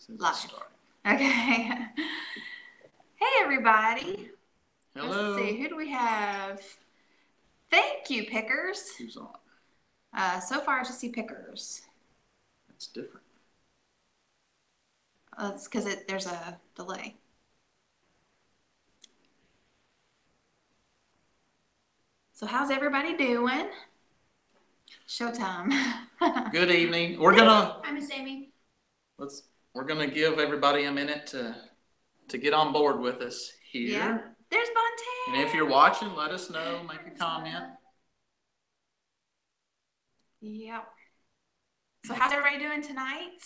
Live. Okay. Hey, everybody. Hello. Let's see. Who do we have? Thank you, Pickers. Who's on? So far, I just see Pickers. That's different. It's because there's a delay. So how's everybody doing? Showtime. Good evening. I'm Miss Amy. We're gonna give everybody a minute to get on board with us here. Yeah. There's Bonte. And if you're watching, let us know. Make a comment. Yep. So how's everybody doing tonight?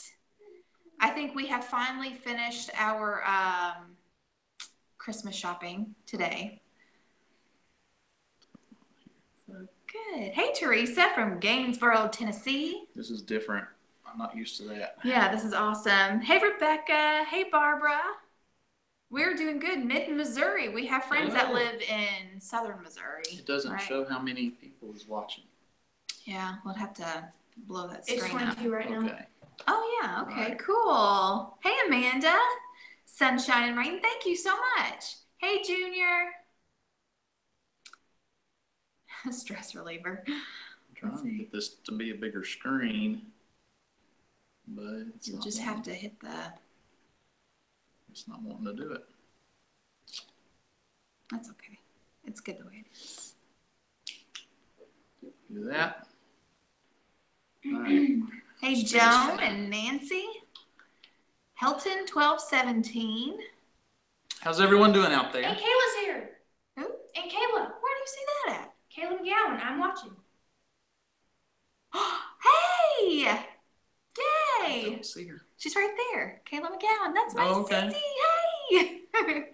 I think we have finally finished our Christmas shopping today. So good. Hey, Teresa from Gainesboro, Tennessee. This is different. I'm not used to that. Yeah, this is awesome. Hey, Rebecca. Hey, Barbara. We're doing good. Mid-Missouri. We have friends that live in southern Missouri. It doesn't show how many people is watching. Yeah, we'll have to blow that screen up. It's 22 right now. Okay. Oh, yeah. Okay, right. Cool. Hey, Amanda. Sunshine and rain. Thank you so much. Hey, Junior. Stress reliever. I'm trying to get this to be a bigger screen, but You'll just have to hit the... It's not wanting to do it. That's okay. It's good the way it is. Do that. All right. Hey, Joan and Nancy. Helton 1217. How's everyone doing out there? And Kayla's here. Who? And Kayla. Where do you see that at? Kayla McGowan. I'm watching. Hey! I Yay! don't see her. She's right there. Kayla McGowan. That's my okay. sissy. Hey!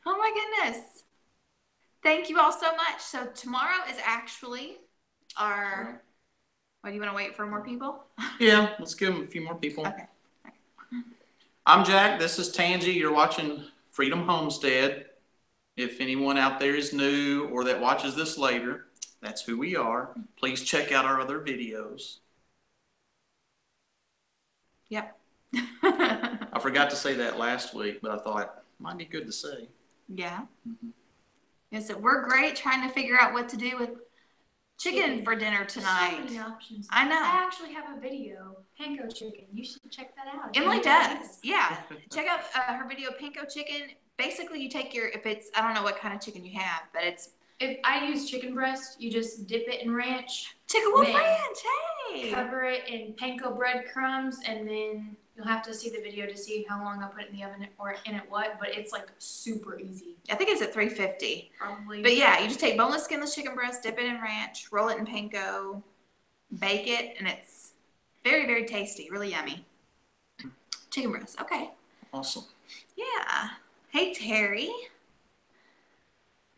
Oh my goodness. Thank you all so much. So tomorrow is actually our... What, do you want to wait for more people? Yeah, let's give them a few more people. Okay. I'm Jack. This is Tangi. You're watching Freedom Homestead. If anyone out there is new or that watches this later, that's who we are. Please check out our other videos. Yep. I forgot to say that last week, but I thought it might be good to say. Yeah. Mm-hmm. Yeah, so we're great trying to figure out what to do with chicken for dinner tonight. So many options. I know. I actually have a video, Panko Chicken. You should check that out. Emily does. Yeah. Check out her video, Panko Chicken. Basically, you take I don't know what kind of chicken you have, but if I use chicken breast, you just dip it in ranch. Chicken with ranch, hey! Cover it in panko breadcrumbs, and then you'll have to see the video to see how long I'll put it in the oven or in it what, but it's like super easy. I think it's at 350. Probably. But yeah, you just take boneless, skinless chicken breast, dip it in ranch, roll it in panko, bake it, and it's very, very tasty, really yummy. Chicken breast, okay. Awesome. Yeah. Hey, Terry.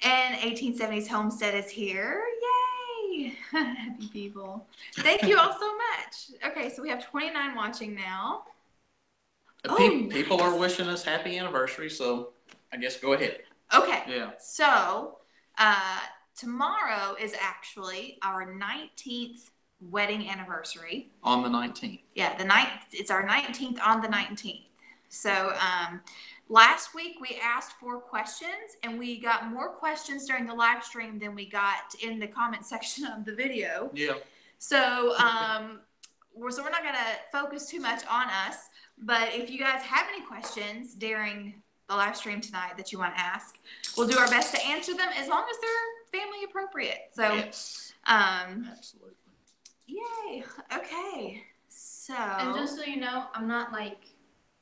And 1870s Homestead is here. Yay! Happy people. Thank you all so much. Okay, so we have 29 watching now. People nice. Are wishing us happy anniversary, so I guess go ahead. Okay. Yeah. So tomorrow is actually our 19th wedding anniversary. On the 19th. Yeah, it's our 19th on the 19th. So last week we asked 4 questions, and we got more questions during the live stream than we got in the comment section of the video. Yeah. So we're not going to focus too much on us, but if you guys have any questions during the live stream tonight that you want to ask, we'll do our best to answer them as long as they're family appropriate. So yes. Absolutely. Yay. Okay. So and just so you know, I'm not like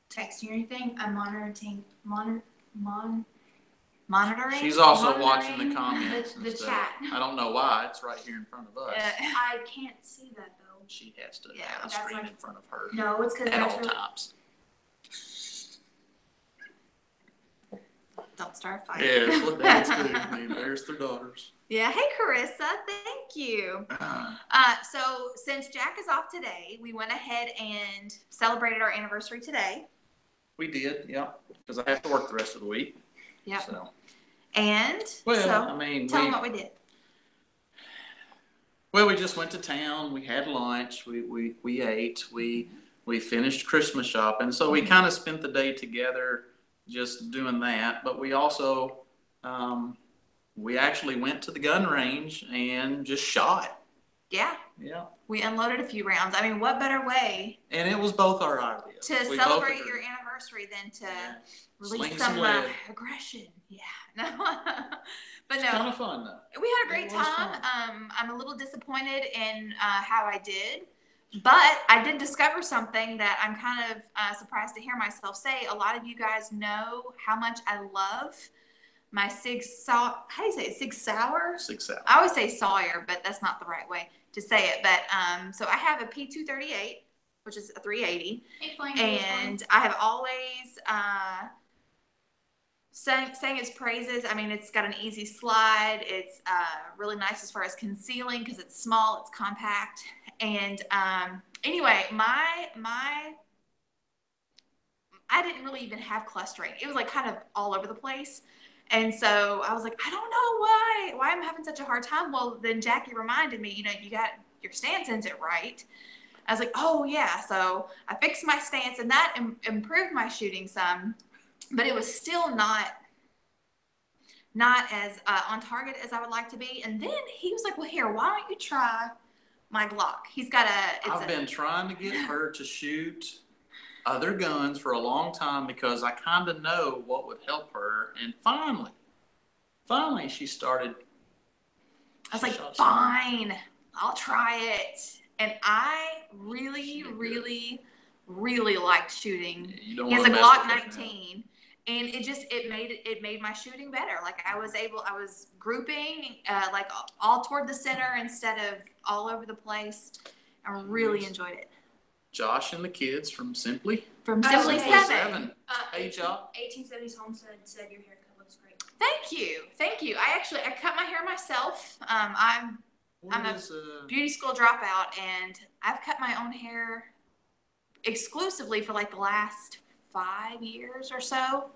texting or anything. I'm monitoring. She's also watching the comments. The chat. I don't know why. It's right here in front of us. I can't see that though. She has to have a screen in front of her. No, it's because at all times. Don't start fighting. Yeah, that's what dads do. They embarrass their daughters. Yeah. Hey, Carissa. Thank you. So since Jack is off today, we went ahead and celebrated our anniversary today. We did, yeah, because I have to work the rest of the week. Yeah. So. And tell them what we did. Well, we just went to town. We had lunch. We ate. We We finished Christmas shopping. So we kind of spent the day together just doing that. But we also, we actually went to the gun range and just shot. Yeah. Yeah. We unloaded a few rounds. I mean, what better way And it was both our ideas. to celebrate your anniversary than to release some aggression? Yeah. No. But it's no. kind of fun though. We had a great time. I'm a little disappointed in how I did. But I did discover something that I'm kind of surprised to hear myself say. A lot of you guys know how much I love my Sig Sauer. How do you say it? Sig Sauer? Sig Sauer. I always say Sawyer, but that's not the right way to say it. But so I have a P238, which is a 380. And I have always sang its praises. I mean, it's got an easy slide. It's really nice as far as concealing because it's small, it's compact. And anyway, I didn't really even have clustering. It was like kind of all over the place. And so I was like, I don't know why I'm having such a hard time. Well, then Jackie reminded me, you got your stance ends it right. I was like, oh yeah. So I fixed my stance and that improved my shooting some, but it was still not as on target as I would like to be. And then he was like, well, here, why don't you try my Glock? He's got I've been trying to get her to shoot other guns for a long time because I kind of know what would help her. And finally she started. I was like, fine, I'll try it. And I really, really, really liked shooting. He has a Glock 19. And it made my shooting better. Like I was grouping like all toward the center instead of all over the place. I really enjoyed it. Josh and the kids from Simply 7. Hey, Josh. 1870s Homestead said your haircut looks great. Thank you. I cut my hair myself. I'm a beauty school dropout, and I've cut my own hair exclusively for like the last 5 years or so.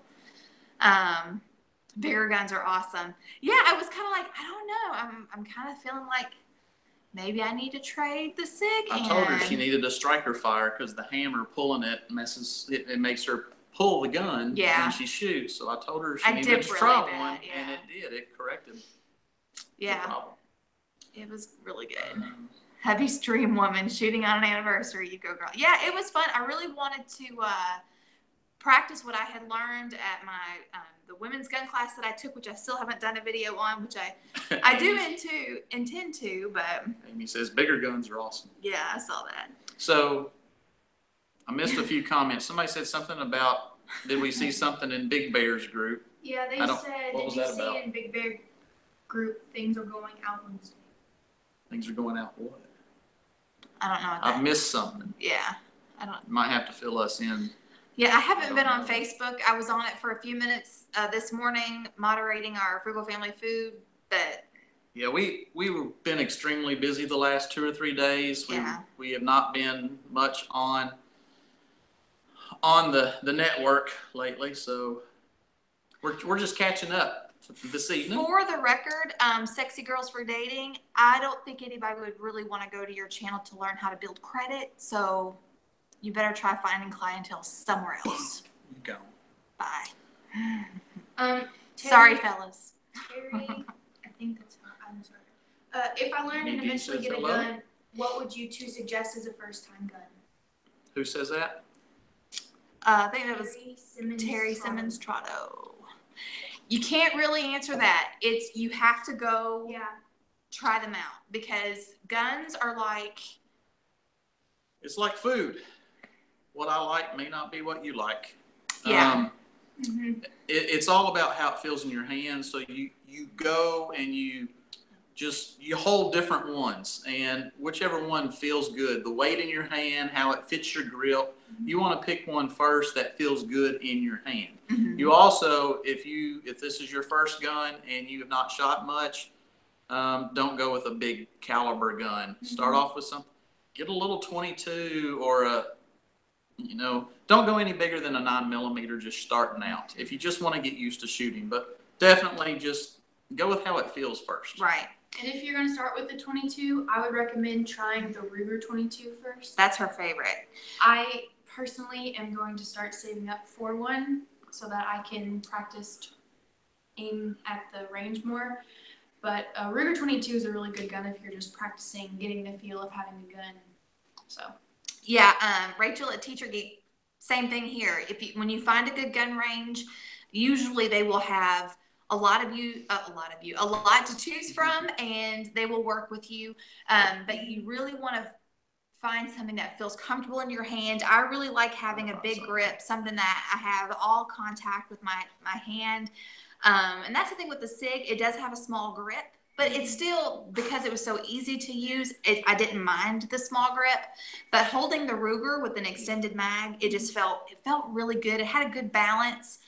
Bigger guns are awesome. Yeah, I was kind of like, I don't know. I'm kind of feeling like maybe I need to trade the Sig. I told her she needed a striker fire because the hammer pulling it it makes her pull the gun when she shoots. So I told her she needed to try one, and it did. It corrected the problem. It was really good. Heavy stream woman shooting on an anniversary. You go, girl. Yeah, it was fun. I really wanted to practice what I had learned at my the women's gun class that I took, which I still haven't done a video on, which I do intend to, but Amy says bigger guns are awesome. Yeah, I saw that. So I missed a few comments. Somebody said something about, did we see something in Big Bear's group? Yeah, they said, did you see in Big Bear group things are going out Wednesday? Things are going out what? I don't know. I've missed something. Yeah, I don't. Might have to fill us in. Yeah, I haven't been on Facebook. I was on it for a few minutes this morning, moderating our Frugal family food. But yeah, we've been extremely busy the last 2 or 3 days. We have not been much on the network lately, so we're just catching up this evening. For the record, Sexy Girls for Dating, I don't think anybody would really want to go to your channel to learn how to build credit, so you better try finding clientele somewhere else. You go. Bye. Sorry, fellas. Terry, I think that's her. I'm sorry. If I learn and eventually get a gun, what would you two suggest as a first-time gun? Who says that? I think that was Terry Simmons Trotto. You can't really answer that. You have to go try them out because guns are like. It's like food. What I like may not be what you like. Yeah. It's all about how it feels in your hands. So you go and you hold different ones, and whichever one feels good, the weight in your hand, how it fits your grip, you want to pick one first that feels good in your hand. You also, if this is your first gun and you have not shot much, don't go with a big caliber gun. Start off with something. Get a little 22 or don't go any bigger than a 9mm just starting out. If you just want to get used to shooting, but definitely just go with how it feels first. Right. And if you're going to start with the 22, I would recommend trying the Ruger 22 first. That's her favorite. I personally am going to start saving up for one so that I can practice aim at the range more. But Ruger 22 is a really good gun if you're just practicing getting the feel of having a gun. So. Yeah, Rachel at Teacher Geek, same thing here. When you find a good gun range, usually they will have a lot to choose from, and they will work with you. But you really want to find something that feels comfortable in your hand. I really like having a big grip, something that I have all contact with my hand. And that's the thing with the SIG, it does have a small grip, but it's still, because it was so easy to use, I didn't mind the small grip. But holding the Ruger with an extended mag, it felt really good. It had a good balance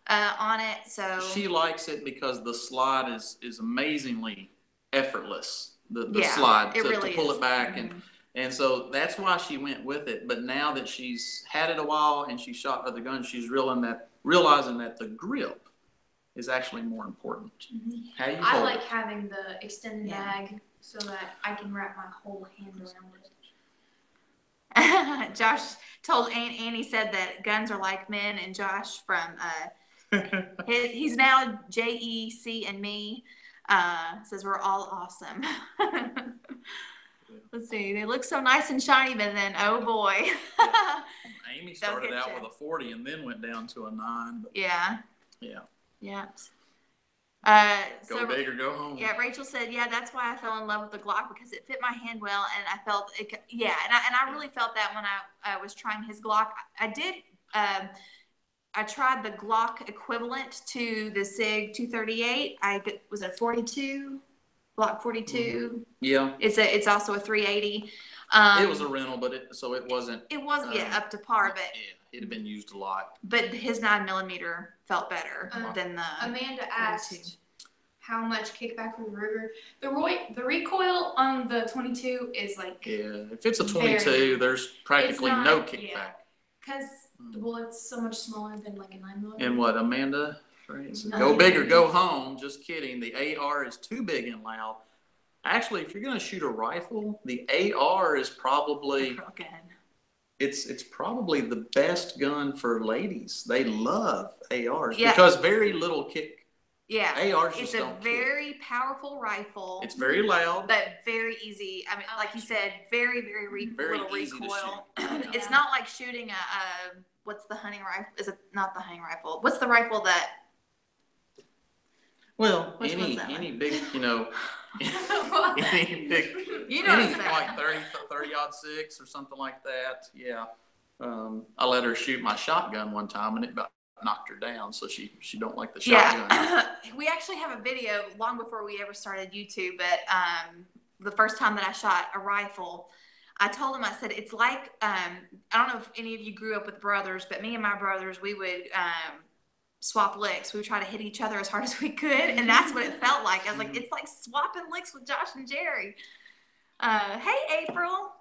on it. So she likes it because the slide is amazingly effortless. The yeah, slide it to really pull is. it back, and so that's why she went with it. But now that she's had it a while and she shot other guns, she's realizing that the grip is actually more important. How you I hold like it. having the extended mag so that I can wrap my whole hand around it. Josh told Annie said that guns are like men, and Josh from he's now JEC and me says we're all awesome. Let's see, they look so nice and shiny, but then oh boy. Amy started out with a 40 and then went down to a 9. But yeah. Go big or go home. Yeah, Rachel said, yeah, that's why I fell in love with the Glock, because it fit my hand well, and I felt it. Yeah, and I really felt that when I was trying his Glock. I did. I tried the Glock equivalent to the SIG 238. Was a 42, Glock 42. Yeah. It's also a 380. It was a rental, but it wasn't. It was up to par, but it had been used a lot. But his 9mm felt better than the. Amanda asked how much kickback for the Ruger. The recoil on the 22 is like. Yeah, if it's a 22, there's practically no kickback. Because the bullet's so much smaller than like a 9mm. And what, Amanda? Go big or go home. Just kidding. The AR is too big and loud. Actually, if you're going to shoot a rifle, the AR is probably it's probably the best gun for ladies. They love ARs because very little kick. Yeah, ARs it's just don't a very powerful rifle. It's very loud, but very easy. I mean, like you said, very little recoil. It's not like shooting a what's the hunting rifle? Is it not the hunting rifle? What's the rifle that? Well, any big, any big, like 30-06 or something like that. Yeah. I let her shoot my shotgun one time and it about knocked her down. So she don't like the shotgun. Yeah. We actually have a video long before we ever started YouTube, but the first time that I shot a rifle, I told him, I said, it's like, I don't know if any of you grew up with brothers, but me and my brothers, we would, swap licks. We would try to hit each other as hard as we could, and that's what it felt like. I was like, it's like swapping licks with Josh and Jerry. Hey, April.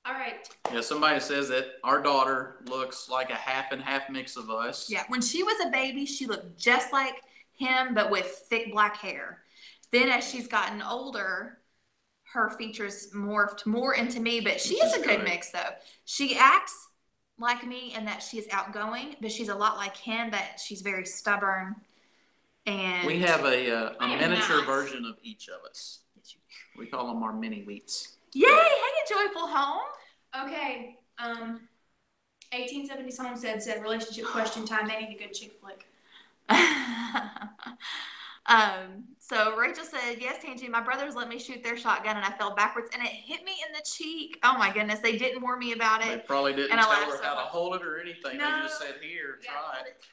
All right. Yeah, somebody says that our daughter looks like a half and half mix of us. Yeah, when she was a baby, she looked just like him, but with thick black hair. Then as she's gotten older, her features morphed more into me, but she is a good mix, though. She acts like me in that she is outgoing, but she's a lot like him, that she's very stubborn. And we have a miniature version of each of us. We call them our mini wheats. Yay! Hey, a joyful home. Okay. 1870s Homestead said relationship question time. They need a good chick flick. So Rachel said, yes, Tangie, my brothers let me shoot their shotgun and I fell backwards and it hit me in the cheek. Oh my goodness, they didn't warn me about it. They probably didn't tell her how to hold it or anything. No. They just said, here, try it.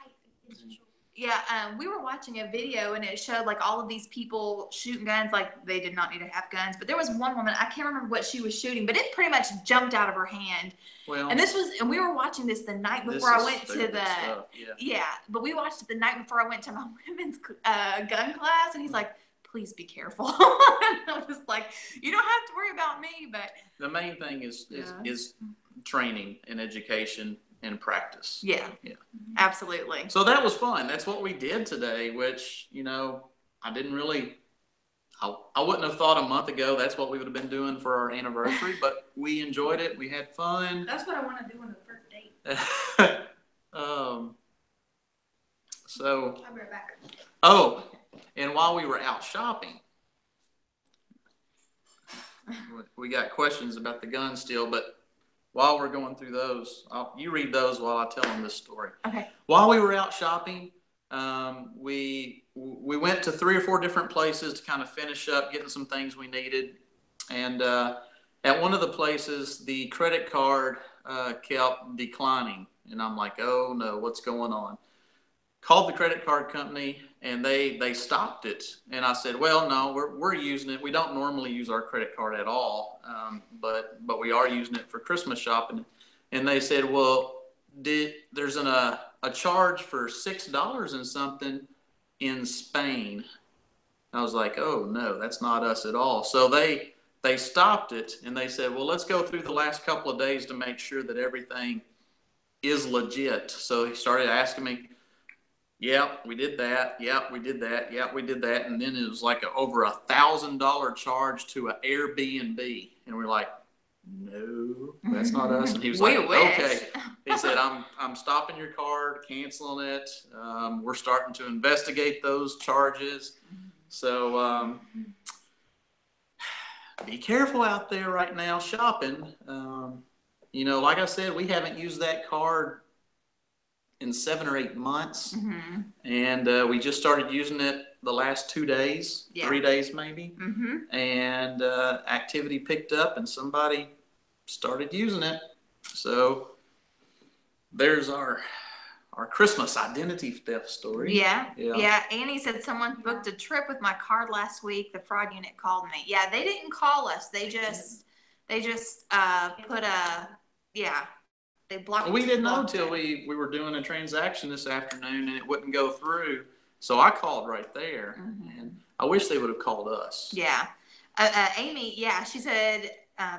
Yeah, we were watching a video and it showed like all of these people shooting guns, like they did not need to have guns. But there was one woman, I can't remember what she was shooting, but it pretty much jumped out of her hand. Well, and we were watching this the night before I went to the but we watched it the night before I went to my women's gun class, and he's like, please be careful. And I was like, you don't have to worry about me, but the main thing is training and education and practice. Yeah, absolutely. So that was fun. That's what we did today, which, I didn't really I wouldn't have thought a month ago that's what we would have been doing for our anniversary, but we enjoyed it. We had fun. That's what I want to do on the first date. So, I'll be right back. oh, and while we were out shopping, we got questions about the gun still, but while we're going through those, you read those while I tell them this story. Okay. While we were out shopping, we went to 3 or 4 different places to kind of finish up getting some things we needed. And at one of the places, the credit card kept declining. And I'm like, oh no, what's going on? Called the credit card company and they stopped it. And I said, well, no, we're using it. We don't normally use our credit card at all, but we are using it for Christmas shopping. And they said, well, there's a charge for $6 and something in Spain. I was like, oh no, that's not us at all. So they stopped it and they said, well, let's go through the last couple of days to make sure that everything is legit. So he started asking me, yep, we did that. Yep, we did that. Yep, we did that. And then it was like over $1,000 charge to an Airbnb. And we're like, no, that's not us. And he was like, okay. He said, I'm stopping your card, canceling it. We're starting to investigate those charges. So be careful out there right now shopping. Like I said, we haven't used that card in 7 or 8 months. Mm-hmm. And we just started using it the last 2 days, 3 days maybe. Mm-hmm. And activity picked up and somebody started using it. So there's our Christmas identity theft story. Yeah. Annie said someone booked a trip with my card last week. The fraud unit called me. Yeah, they didn't call us. They just put they blocked. We didn't know till we were doing a transaction this afternoon and it wouldn't go through. So I called right there. Mm-hmm. And I wish they would have called us. Yeah. Amy, she said,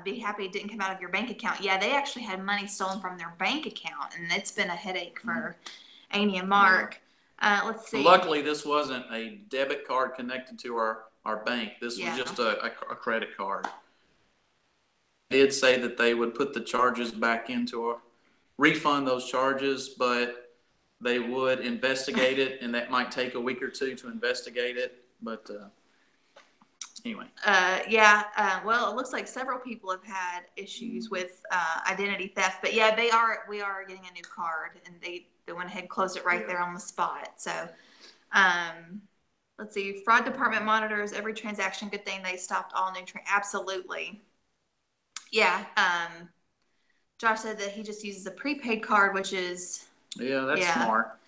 be happy it didn't come out of your bank account. Yeah, they actually had money stolen from their bank account, and it's been a headache for Amy and Mark. Let's see. Luckily, this wasn't a debit card connected to our bank. This was just a credit card. They did say that they would put the charges back into refund those charges, but they would investigate it, and that might take a week or 2 to investigate it. But anyway. Well, it looks like several people have had issues with identity theft, but we are getting a new card, and they went ahead and closed it right there on the spot. So, let's see. Fraud department monitors every transaction. Good thing they stopped all new absolutely. Yeah. Josh said that he just uses a prepaid card, which is that's smart.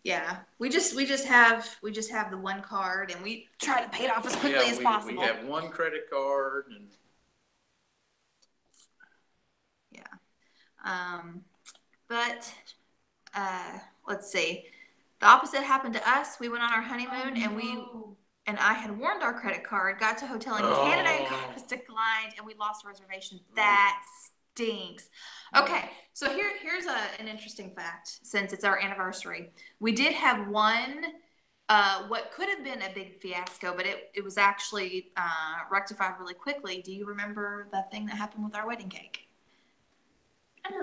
Yeah, we just have the one card, and we try to pay it off as quickly as possible. We have one credit card, and but let's see. The opposite happened to us. We went on our honeymoon, and I had warned our credit card. Got to a hotel in Canada, and card was declined, and we lost a reservation. That stinks. Okay, so here's an interesting fact. Since it's our anniversary, we did have one what could have been a big fiasco, but it was actually rectified really quickly. Do you remember the thing that happened with our wedding cake?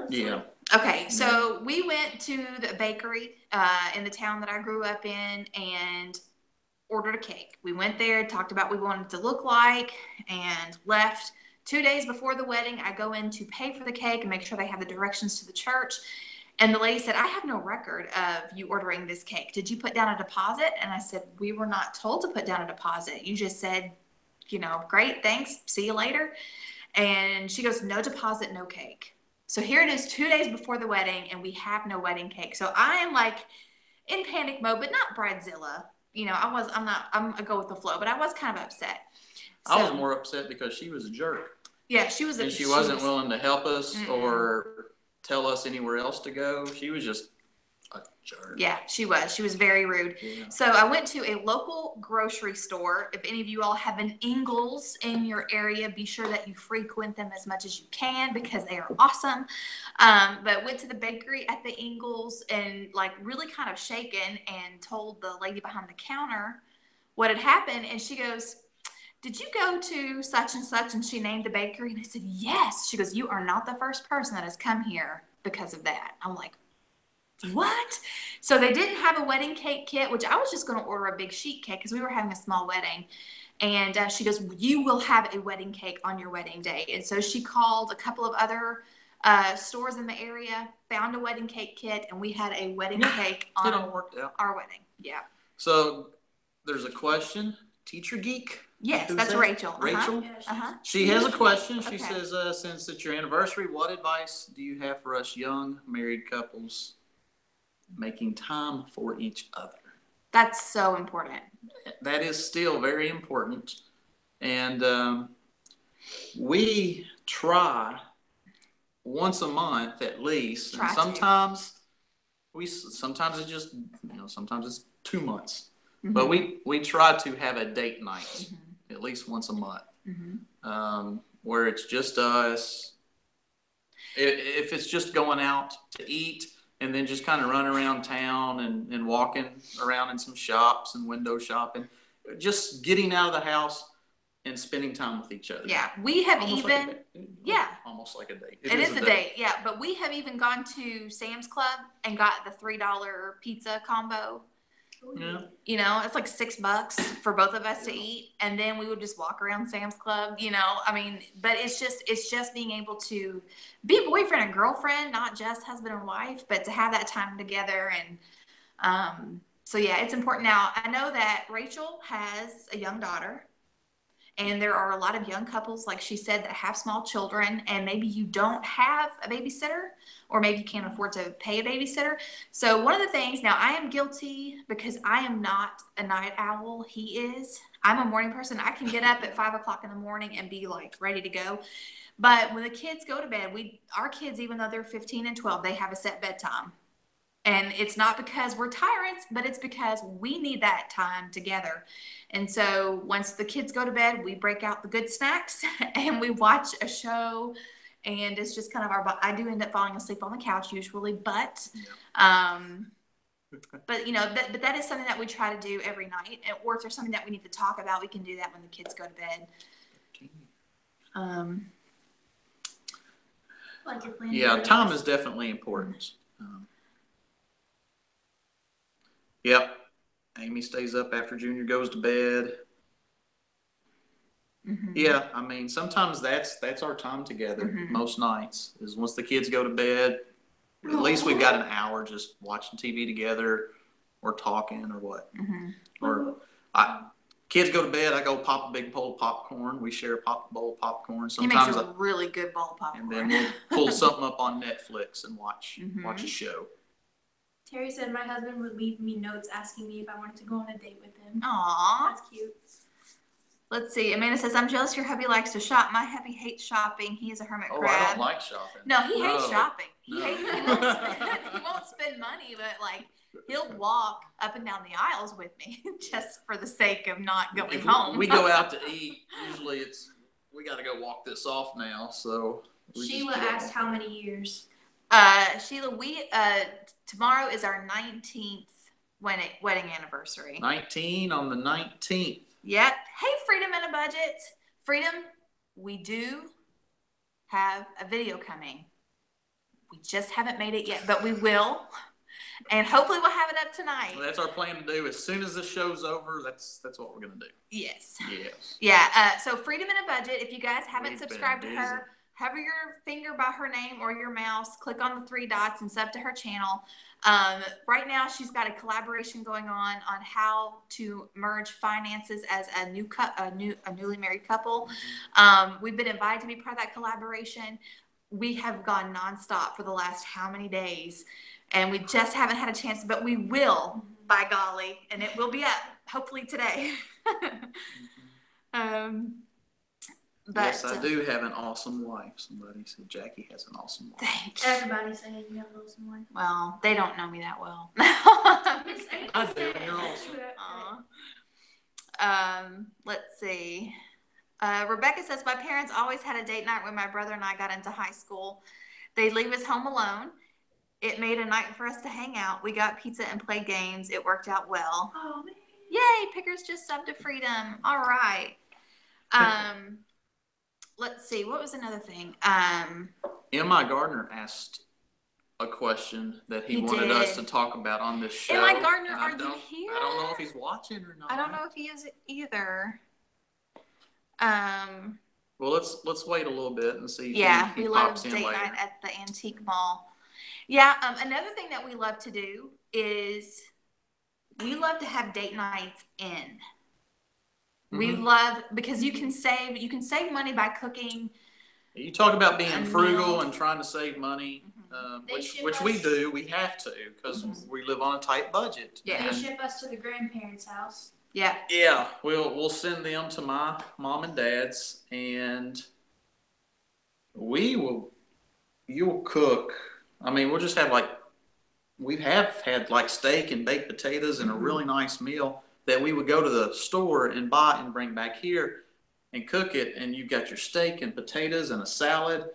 Yeah. Okay, so we went to the bakery in the town that I grew up in and ordered a cake. We went there, talked about what we wanted it to look like, and left. 2 days before the wedding, I go in to pay for the cake and make sure they have the directions to the church. And the lady said, I have no record of you ordering this cake. Did you put down a deposit? And I said, we were not told to put down a deposit. You just said, great, thanks, see you later. And she goes, no deposit, no cake. So here it is 2 days before the wedding, and we have no wedding cake. So I am like in panic mode, but not bridezilla. I'm a go with the flow, but I was kind of upset. So, I was more upset because she was a jerk. Yeah, she was. And she wasn't willing to help us or tell us anywhere else to go. She was just a jerk. Yeah, she was. She was very rude. Yeah. So I went to a local grocery store. If any of you all have an Ingles in your area, be sure that you frequent them as much as you can because they are awesome. But went to the bakery at the Ingles and really kind of shaken and told the lady behind the counter what had happened. And she goes, did you go to such and such? And she named the bakery. And I said, yes. She goes, you are not the first person that has come here because of that. I'm like, what? So they didn't have a wedding cake kit, which I was just going to order a big sheet cake because we were having a small wedding. And she goes, you will have a wedding cake on your wedding day. And so she called a couple of other stores in the area, found a wedding cake kit, and we had a wedding cake on it all worked out. Our wedding. Yeah. So there's a question. Teacher Geek? Yes, that's Rachel. Rachel? She has a question. She says, since it's your anniversary, what advice do you have for us young married couples making time for each other? That's so important. That is still very important. And we try once a month at least. And sometimes it's just, sometimes it's 2 months. Mm-hmm. But we try to have a date night at least once a month, where it's just us. If it's just going out to eat and then just kind of run around town and walking around in some shops and window shopping, just getting out of the house and spending time with each other. Yeah, we have almost almost like a date. It is a date, yeah. But we have even gone to Sam's Club and got the $3 pizza combo. Yeah. It's like $6 for both of us to eat, and then we would just walk around Sam's Club. But it's just being able to be a boyfriend and girlfriend, not just husband and wife, but to have that time together. And so yeah, it's important. Now I know that Rachel has a young daughter. And there are a lot of young couples, like she said, that have small children, and maybe you don't have a babysitter, or maybe you can't afford to pay a babysitter. So one of the things, now I am guilty because I am not a night owl. He is. I'm a morning person. I can get up at 5 o'clock in the morning and be like ready to go. But when the kids go to bed, our kids, even though they're 15 and 12, they have a set bedtime. And it's not because we're tyrants, but it's because we need that time together. And so once the kids go to bed, we break out the good snacks and we watch a show. And it's just kind of I do end up falling asleep on the couch usually, but but that is something that we try to do every night. Or if there's something that we need to talk about, we can do that when the kids go to bed. Like your plan. Yeah, time is definitely important. Yep. Amy stays up after Junior goes to bed. Mm-hmm. Yeah, sometimes that's our time together. Most nights is once the kids go to bed. At least we've got an hour just watching TV together, or talking, or what. Or kids go to bed. I go pop a big bowl of popcorn. We share a bowl of popcorn. Sometimes he makes a really good bowl of popcorn. And then we'll pull something up on Netflix and watch a show. Terry said my husband would leave me notes asking me if I wanted to go on a date with him. Aww. That's cute. Let's see. Amanda says, I'm jealous your hubby likes to shop. My hubby hates shopping. He is a hermit crab. I don't like shopping. No, he hates shopping. He won't spend money, but he'll walk up and down the aisles with me just for the sake of not going home. We go out to eat. Usually we got to go walk this off now. So Sheila asked how many years. Sheila, tomorrow is our 19th wedding anniversary. 19 on the 19th. Yep. Hey, Freedom and a Budget. Freedom, we do have a video coming. We just haven't made it yet, but we will. And hopefully we'll have it up tonight. Well, that's our plan to do. As soon as the show's over, that's what we're going to do. Yes. Yes. Yeah. So Freedom and a Budget, if you guys haven't subscribed to her, hover your finger by her name or your mouse, click on the 3 dots and sub to her channel. Right now, she's got a collaboration going on how to merge finances as a newly married couple. We've been invited to be part of that collaboration. We have gone nonstop for the last how many days, and we just haven't had a chance, but we will, by golly, and it will be up hopefully today. But, yes, I do have an awesome wife. Somebody said Jackie has an awesome wife. Thanks. Everybody's saying you have an awesome wife. Well, they don't know me that well. I do. You're awesome. Let's see. Rebecca says, my parents always had a date night when my brother and I got into high school. They'd leave us home alone. It made a night for us to hang out. We got pizza and played games. It worked out well. Oh, man. Yay, Pickers just subbed to Freedom. All right. Let's see. What was another thing? M.I. Gardner asked a question that he wanted us to talk about on this show. M.I. Gardner, are you here? I don't know if he's watching or not. I don't know if he is either. Well, let's wait a little bit and see if he we pops love in date later. night at the antique mall. Yeah, another thing that we love to do is we love to have date nights in. We love, because you can save money by cooking. You talk about being frugal and trying to save money, which we do. We have to, because we live on a tight budget. Yeah. They ship us to the grandparents' house. Yeah. Yeah, we'll send them to my mom and dad's, and you'll cook. I mean, we'll just have we have had steak and baked potatoes and a really nice meal that we would go to the store and buy and bring back here and cook it. And you've got your steak and potatoes and a salad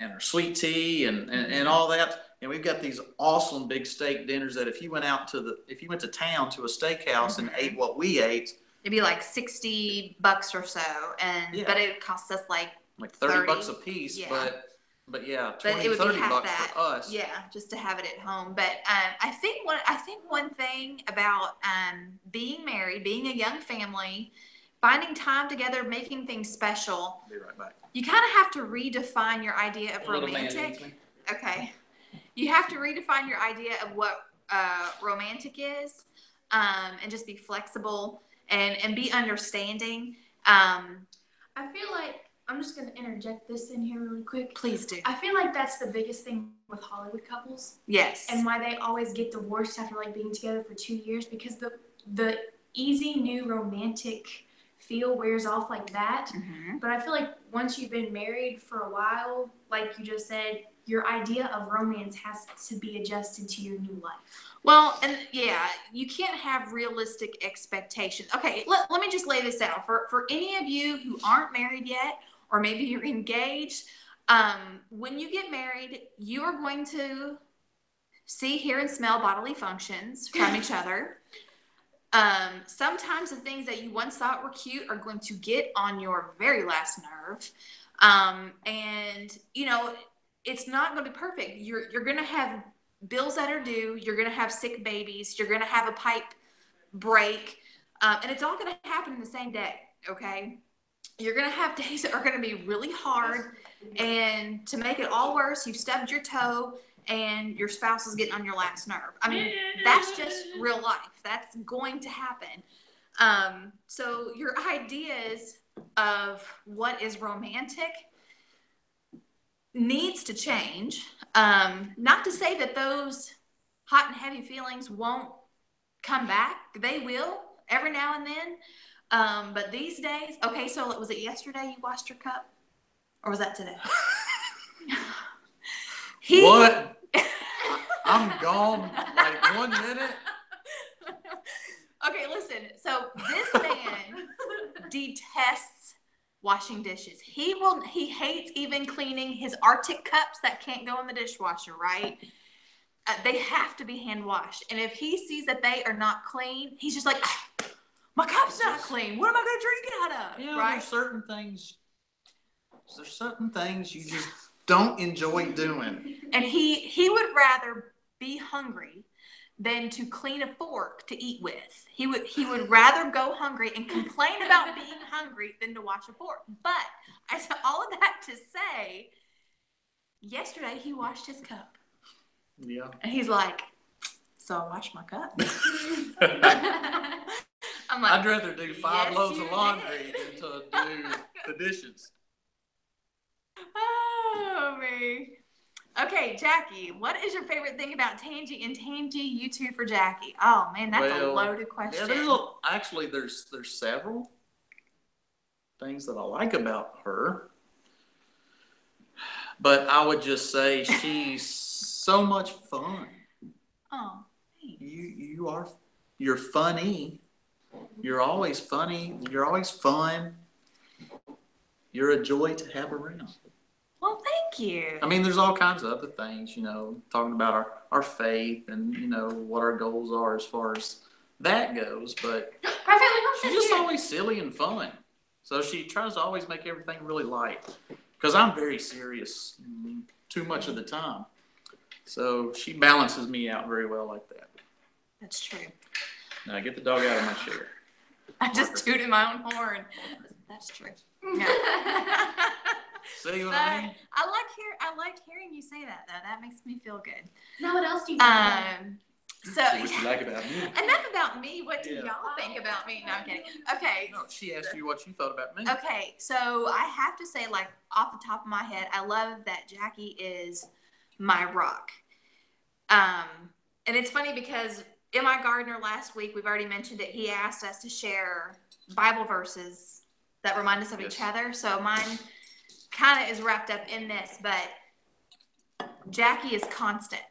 and our sweet tea and all that. And we've got these awesome big steak dinners that if you went to town to a steakhouse and ate what we ate, it'd be like $60 or so, but it costs us like $30 a piece. Yeah. But yeah, $20-30 for us. Yeah, just to have it at home. But I think one thing about being married, being a young family, finding time together, making things special. I'll be right back. You kind of have to redefine your idea of romantic. Okay. You have to redefine your idea of what romantic is, and just be flexible and be understanding. I feel like, I'm just going to interject this in here really quick. Please do. I feel like that's the biggest thing with Hollywood couples. Yes. And why they always get divorced after being together for 2 years, because the easy new romantic feel wears off like that. But I feel like once you've been married for a while, like you just said, your idea of romance has to be adjusted to your new life. Well, and yeah, you can't have realistic expectations. Okay, let me just lay this out. For any of you who aren't married yet, or maybe you're engaged, when you get married, you are going to see, hear, and smell bodily functions from each other. Sometimes the things that you once thought were cute are going to get on your very last nerve. And, it's not going to be perfect. You're going to have bills that are due. You're going to have sick babies. You're going to have a pipe break. And it's all going to happen in the same day, okay? You're going to have days that are going to be really hard. And to make it all worse, you've stubbed your toe and your spouse is getting on your last nerve. I mean, that's just real life. That's going to happen. So your ideas of what is romantic needs to change. Not to say that those hot and heavy feelings won't come back. They will every now and then. But these days, okay, so was it yesterday you washed your cup? Or was that today? What? I'm gone 1 minute. Okay, listen. So this man detests washing dishes. He hates even cleaning his Arctic cups that can't go in the dishwasher, right? They have to be hand washed. And if he sees that they are not clean, he's just like, my cup's not clean. What am I going to drink it out of? Yeah, right? There's certain things you just don't enjoy doing. And he would rather be hungry than to clean a fork to eat with. He would rather go hungry and complain about being hungry than to wash a fork. But I said all of that to say, yesterday he washed his cup. Yeah. And he's like, so I washed my cup. I'm like, I'd rather do 5 loads of laundry than to do the dishes. Oh, me. Okay, Jackie, what is your favorite thing about Tangi? And Tangi, you two for Jackie. Oh man, that's a loaded question. Yeah, there's several things that I like about her, but I would just say she's so much fun. Oh, thanks. You're funny. You're always funny. You're always fun. You're a joy to have around. Well, thank you. I mean, there's all kinds of other things, talking about our faith and, what our goals are as far as that goes. But she's just always silly and fun. So she tries to always make everything really light. Because I'm very serious too much of the time. So she balances me out very well like that. That's true. Now get the dog out of my chair. I just tooted my own horn. That's true. Yeah. See what I mean? I like hearing you say that though. That makes me feel good. Now what else do you like? So See what you like about me. enough about me. What do y'all think about me? No, I'm kidding. Okay. No, she asked you what you thought about me. Okay, so I have to say, like off the top of my head, I love that Jackie is my rock. And it's funny because M.I. Gardner last week, we've already mentioned it. He asked us to share Bible verses that remind us of each other. So mine kind of is wrapped up in this, but Jackie is constant.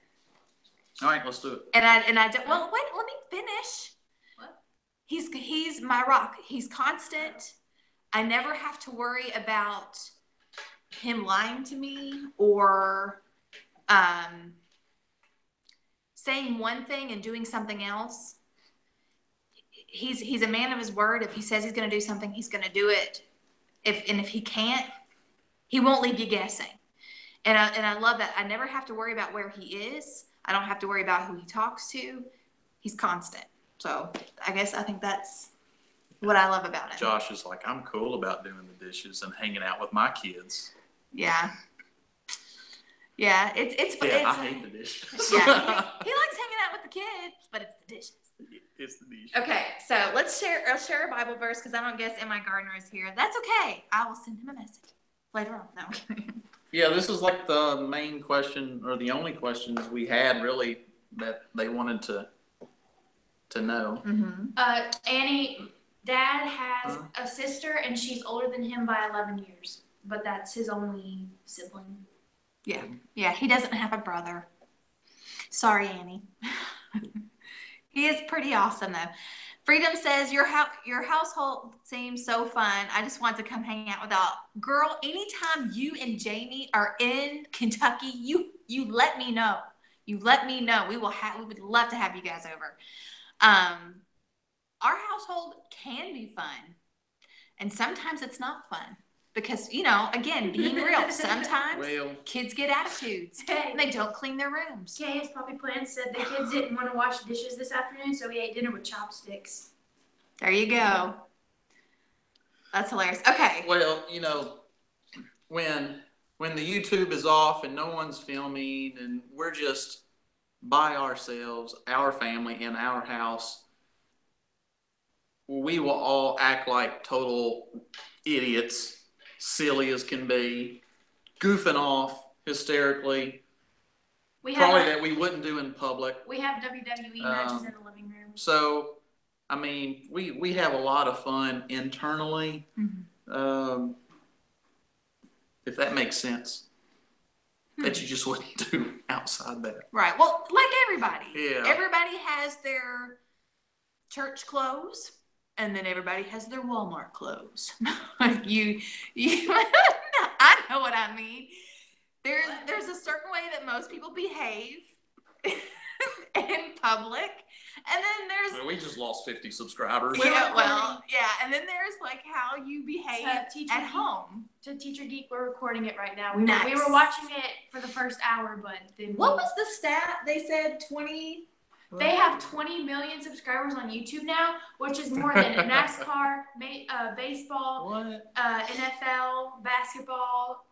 All right, let's do it. And I don't, well, wait, let me finish. What? He's my rock. He's constant. I never have to worry about him lying to me or saying one thing and doing something else. He's a man of his word. If he says he's going to do something, he's going to do it. If he can't, he won't leave you guessing. And I love that. I never have to worry about where he is. I don't have to worry about who he talks to. He's constant. So I think that's what I love about it. Josh is like, I'm cool about doing the dishes and hanging out with my kids. Yeah. Yeah, it's I hate the dishes. Yeah, he likes hanging out with the kids, but it's the dishes. It's the dishes. Okay, so I'll share a Bible verse because I don't guess M.I. Gardner is here. That's okay. I will send him a message later on. No, I'm kidding. Yeah, this is like the main question or the only questions we had really that they wanted to know. Mm-hmm. Annie, Dad has a sister and she's older than him by 11 years, but that's his only sibling. Yeah, he doesn't have a brother. Sorry, Annie. He is pretty awesome, though. Freedom says, your household seems so fun. I just want to come hang out with y'all. Girl, anytime you and Jamie are in Kentucky, you let me know. You let me know. We would love to have you guys over. Our household can be fun. And sometimes it's not fun. Because, again, being real, sometimes kids get attitudes. And they don't clean their rooms. Okay, his puppy plan said the kids didn't want to wash dishes this afternoon, so we ate dinner with chopsticks. There you go. That's hilarious. Okay. Well, when the YouTube is off and no one's filming and we're just by ourselves, our family in our house, we will all act like total idiots. Silly as can be, goofing off hysterically. That we wouldn't do in public. We have WWE matches in the living room. So, I mean, we have a lot of fun internally. Mm-hmm. If that makes sense. That you just wouldn't do outside that. Right. Well, like everybody. Yeah. Everybody has their church clothes. And then everybody has their Walmart clothes. you I know what I mean. There's a certain way that most people behave in public. And then there's... we just lost 50 subscribers. Yeah, and then there's like how you behave at home. To Teacher Geek, we're recording it right now. Nice. We were watching it for the first hour, but then... What was the stat? They said 20... They have 20 million subscribers on YouTube now, which is more than NASCAR, baseball, NFL, basketball,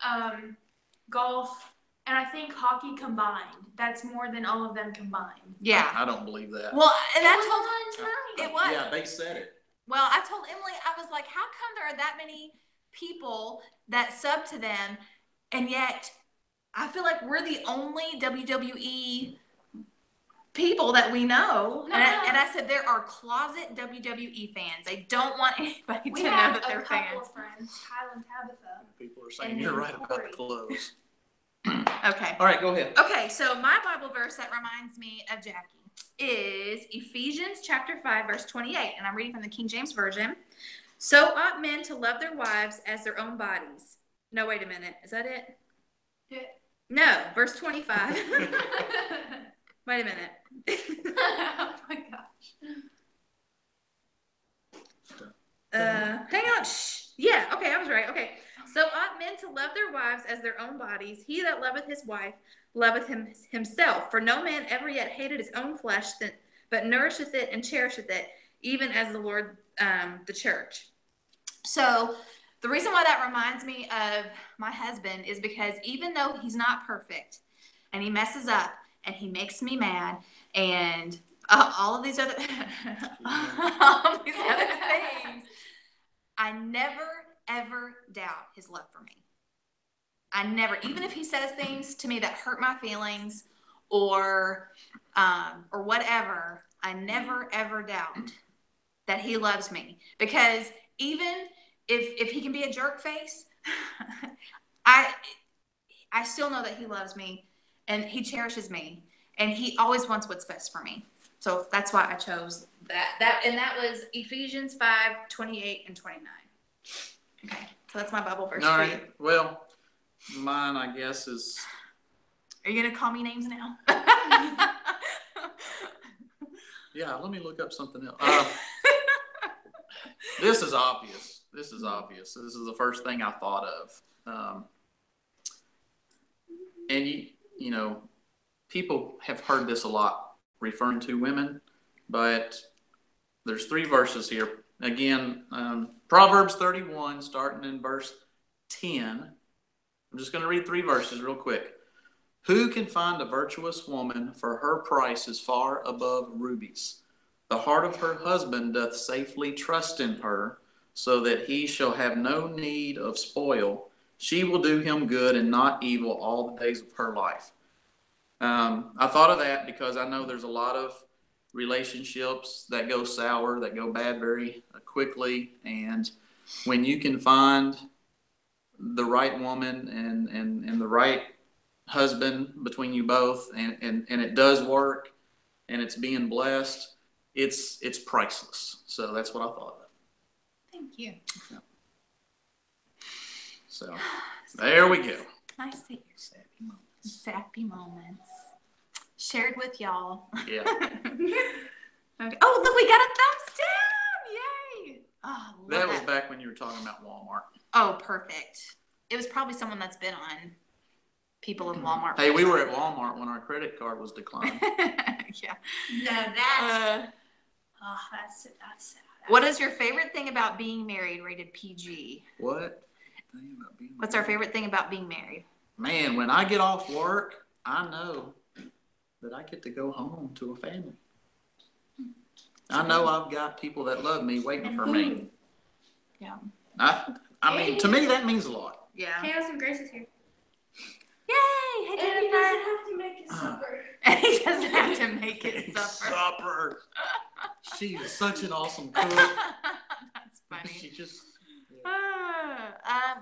golf, and I think hockey combined. That's more than all of them combined. Yeah. I don't believe that. Well, and it was. Yeah, they said it. Well, I told Emily, I was like, how come there are that many people that sub to them, and yet I feel like we're the only WWE people that we know. And I said there are closet WWE fans. They don't want anybody to know that they're fans. We have a couple of friends, Kyle and Tabitha. People are saying you're right about the clothes. Okay. All right, go ahead. Okay, so my Bible verse that reminds me of Jackie is Ephesians chapter 5, verse 28. And I'm reading from the King James Version. So ought men to love their wives as their own bodies. No, wait a minute. Is that it? Yeah. No, verse 25. Wait a minute. Oh my gosh. Hang on. Shh. Yeah, okay, I was right. Okay. So ought men to love their wives as their own bodies. He that loveth his wife loveth himself. For no man ever yet hated his own flesh, but nourisheth it and cherisheth it, even as the Lord the church. So the reason why that reminds me of my husband is because even though he's not perfect and he messes up and he makes me mad and all of these other all of these other things, I never ever doubt his love for me. I never, even if he says things to me that hurt my feelings or whatever, I never ever doubt that he loves me, because even if he can be a jerk face, I still know that he loves me and he cherishes me and he always wants what's best for me. So that's why I chose that and that was Ephesians 5:28 and 29. Okay, so that's my Bible verse. All for right. you. Well, mine, I guess, is. Are you gonna call me names now? Yeah, let me look up something else. This is obvious. This is the first thing I thought of. And you know, people have heard this a lot referring to women, but there's 3 verses here. Again, Proverbs 31, starting in verse 10. I'm just going to read 3 verses real quick. Who can find a virtuous woman? For her price is far above rubies. The heart of her husband doth safely trust in her, so that he shall have no need of spoil. She will do him good and not evil all the days of her life. I thought of that because I know there's a lot of relationships that go sour, that go bad very quickly. And when you can find the right woman and the right husband between you both, and it does work, and it's being blessed, it's priceless. So that's what I thought of. Thank you. So there we go. Nice to hear. Sappy moments. Shared with y'all. Yeah. Okay. Oh, look, we got a thumbs down. Yay. Oh, That was back when you were talking about Walmart. Oh, perfect. It was probably someone that's been on people in Walmart. Hey, we were at Walmart when our credit card was declined. Yeah. No, that's sad. What is your favorite thing about being married? Rated PG. What's our favorite thing about being married? Man, when I get off work, I know that I get to go home to a family. I know I've got people that love me waiting for me. Yeah. I mean, to me, that means a lot. Yeah. Chaos and Grace is here. Yay! Hey, And he Jennifer. doesn't have to make it supper. He doesn't have to make it supper. She is such an awesome cook. That's funny. She just.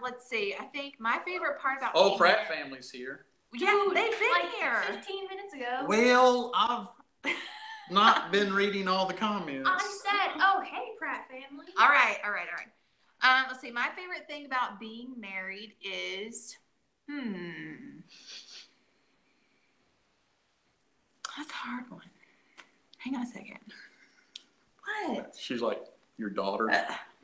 Let's see. I think my favorite part about Oh, Pratt family's here. Yeah, they've been like here 15 minutes ago. Well, I've not been reading all the comments. I said, oh, hey, Pratt family. All right. Let's see. My favorite thing about being married is, that's a hard one. Hang on a second. What? She's like, your daughter.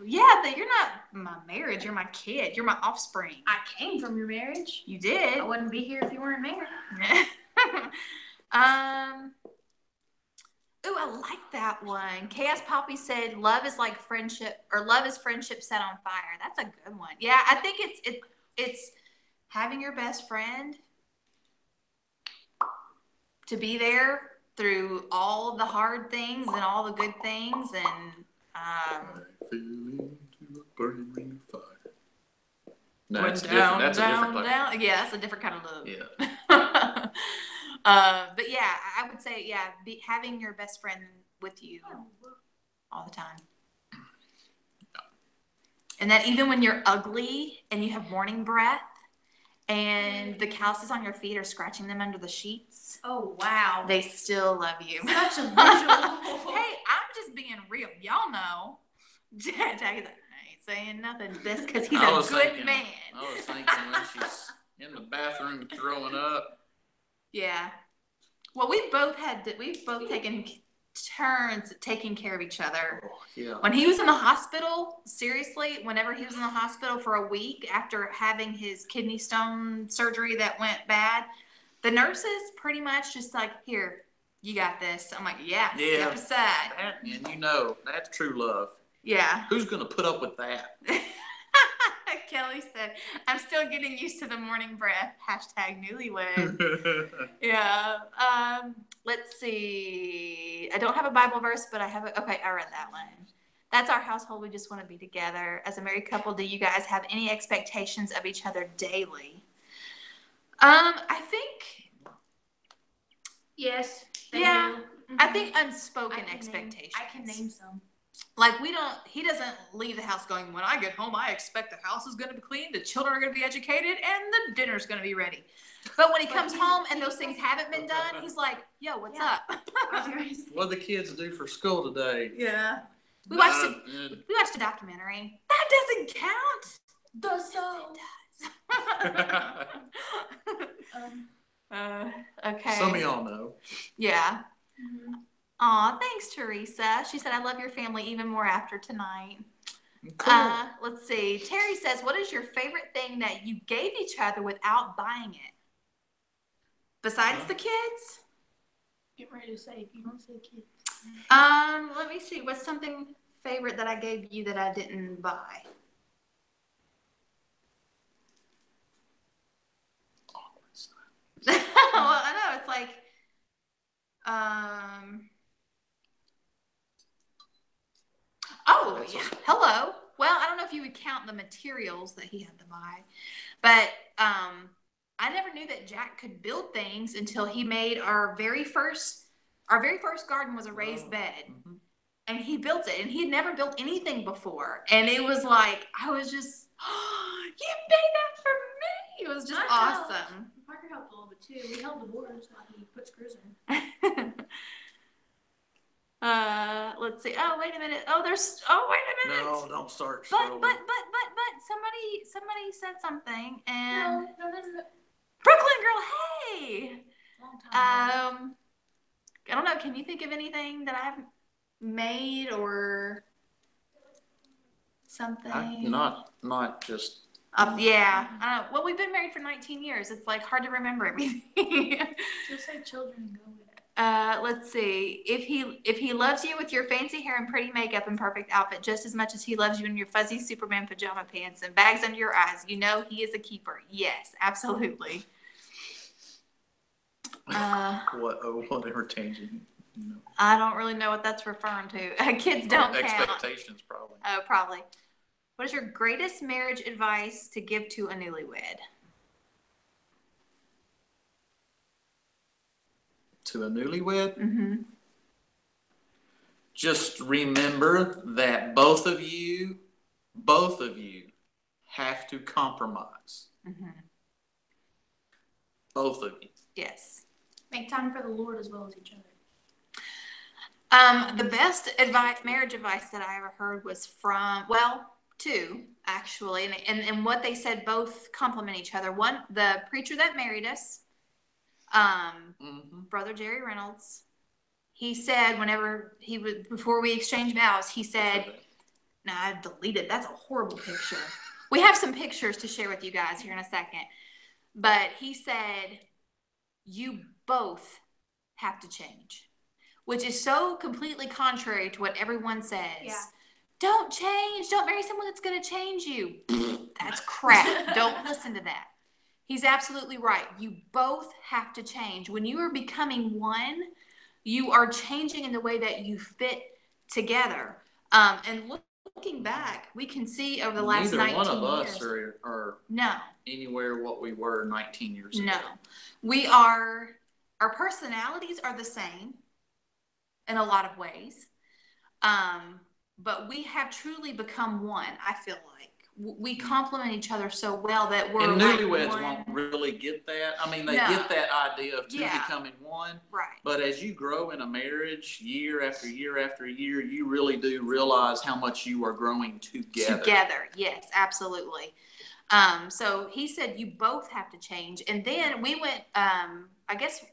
Yeah, but you're not my marriage. You're my kid. You're my offspring. I came from your marriage. You did. I wouldn't be here if you weren't married. Ooh, I like that one. Chaos Poppy said, "Love is like friendship, or love is friendship set on fire." That's a good one. Yeah, I think it's having your best friend to be there through all the hard things and all the good things, and I fell into a burning fire. No, Went that's down, different. That's down, a different type. down. Yeah, that's a different kind of love. Yeah. But yeah, I would say, yeah, having your best friend with you all the time. And that even when you're ugly and you have morning breath and the calluses on your feet are scratching them under the sheets, Oh, wow. they still love you. Such a visual. Hey, I'm just being real. Y'all know. Jackie's like, I ain't saying nothing. This because he's a good man. I was thinking when she's in the bathroom throwing up. Yeah. Well, we've both taken turns taking care of each other. Oh, yeah. When he was in the hospital, seriously, whenever he was in the hospital for a week after having his kidney stone surgery that went bad, the nurses pretty much just like, here, you got this. I'm like, yeah. Step aside. And that's true love. Yeah. Who's going to put up with that? Kelly said, I'm still getting used to the morning breath. Hashtag newlywed. Yeah. Let's see. I don't have a Bible verse, but I have okay, I read that one. That's our household. We just want to be together. As a married couple, do you guys have any expectations of each other daily? I think. Yes. Yeah. Mm-hmm. I think unspoken expectations. I can name some. Like he doesn't leave the house going, when I get home, I expect the house is going to be clean, the children are going to be educated, and the dinner's going to be ready. But when he comes home and those things haven't been done, he's like, yo, what's up? What do the kids do for school today? Yeah. We watched a documentary. That doesn't count. Does so. It does. Okay. Some of y'all know. Yeah. Mm-hmm. Aw, thanks, Teresa. She said, I love your family even more after tonight. Cool. Let's see. Terry says, what is your favorite thing that you gave each other without buying it? Besides the kids? Get ready to say, if you don't say kids. Let me see. What's something favorite that I gave you that I didn't buy? Well, I know. It's like, oh, yeah. Hello. Well, I don't know if you would count the materials that he had to buy, but I never knew that Jack could build things until he made our very first garden was a raised bed. Mm-hmm. And he built it, and he had never built anything before. And it was like, I was just, oh, you made that for me. It was just awesome. Parker helped a little bit too. We held the boards while he put screws in. Let's see. Oh, wait a minute. Oh, wait a minute. No, don't start. But somebody said something, and No. Brooklyn girl, hey. Long time I don't know. Can you think of anything that I haven't made or something? Not just. Yeah. I don't know. Well, we've been married for 19 years. It's like hard to remember everything. Just say children and go with it. Let's see. If he loves you with your fancy hair and pretty makeup and perfect outfit just as much as he loves you in your fuzzy Superman pajama pants and bags under your eyes, you know he is a keeper. Yes, absolutely. Whatever tangent. No. I don't really know what that's referring to. Kids don't count. Expectations, probably. Oh, probably. What is your greatest marriage advice to give to a newlywed? To a newlywed? Mm-hmm. Just remember that both of you have to compromise. Mm-hmm. Both of you. Yes. Make time for the Lord as well as each other. The best marriage advice that I ever heard was from, two, actually. And what they said both complement each other. One, the preacher that married us, Brother Jerry Reynolds, he said before we exchanged vows, he said, no, I deleted, that's a horrible picture. We have some pictures to share with you guys here in a second. But he said, you both have to change. Which is so completely contrary to what everyone says. Yeah. Don't change. Don't marry someone that's going to change you. That's crap. Don't listen to that. He's absolutely right. You both have to change. When you are becoming one, you are changing in the way that you fit together. And looking back, we can see over the last 19 years. Neither one of us are anywhere what we were 19 years ago. No. Our personalities are the same in a lot of ways. But we have truly become one, I feel like. We complement each other so well that we're and newlyweds like won't really get that. I mean, they get that idea of two becoming one. Right. But as you grow in a marriage year after year after year, you really do realize how much you are growing together. Together, yes, absolutely. So he said you both have to change. And then we went, I guess,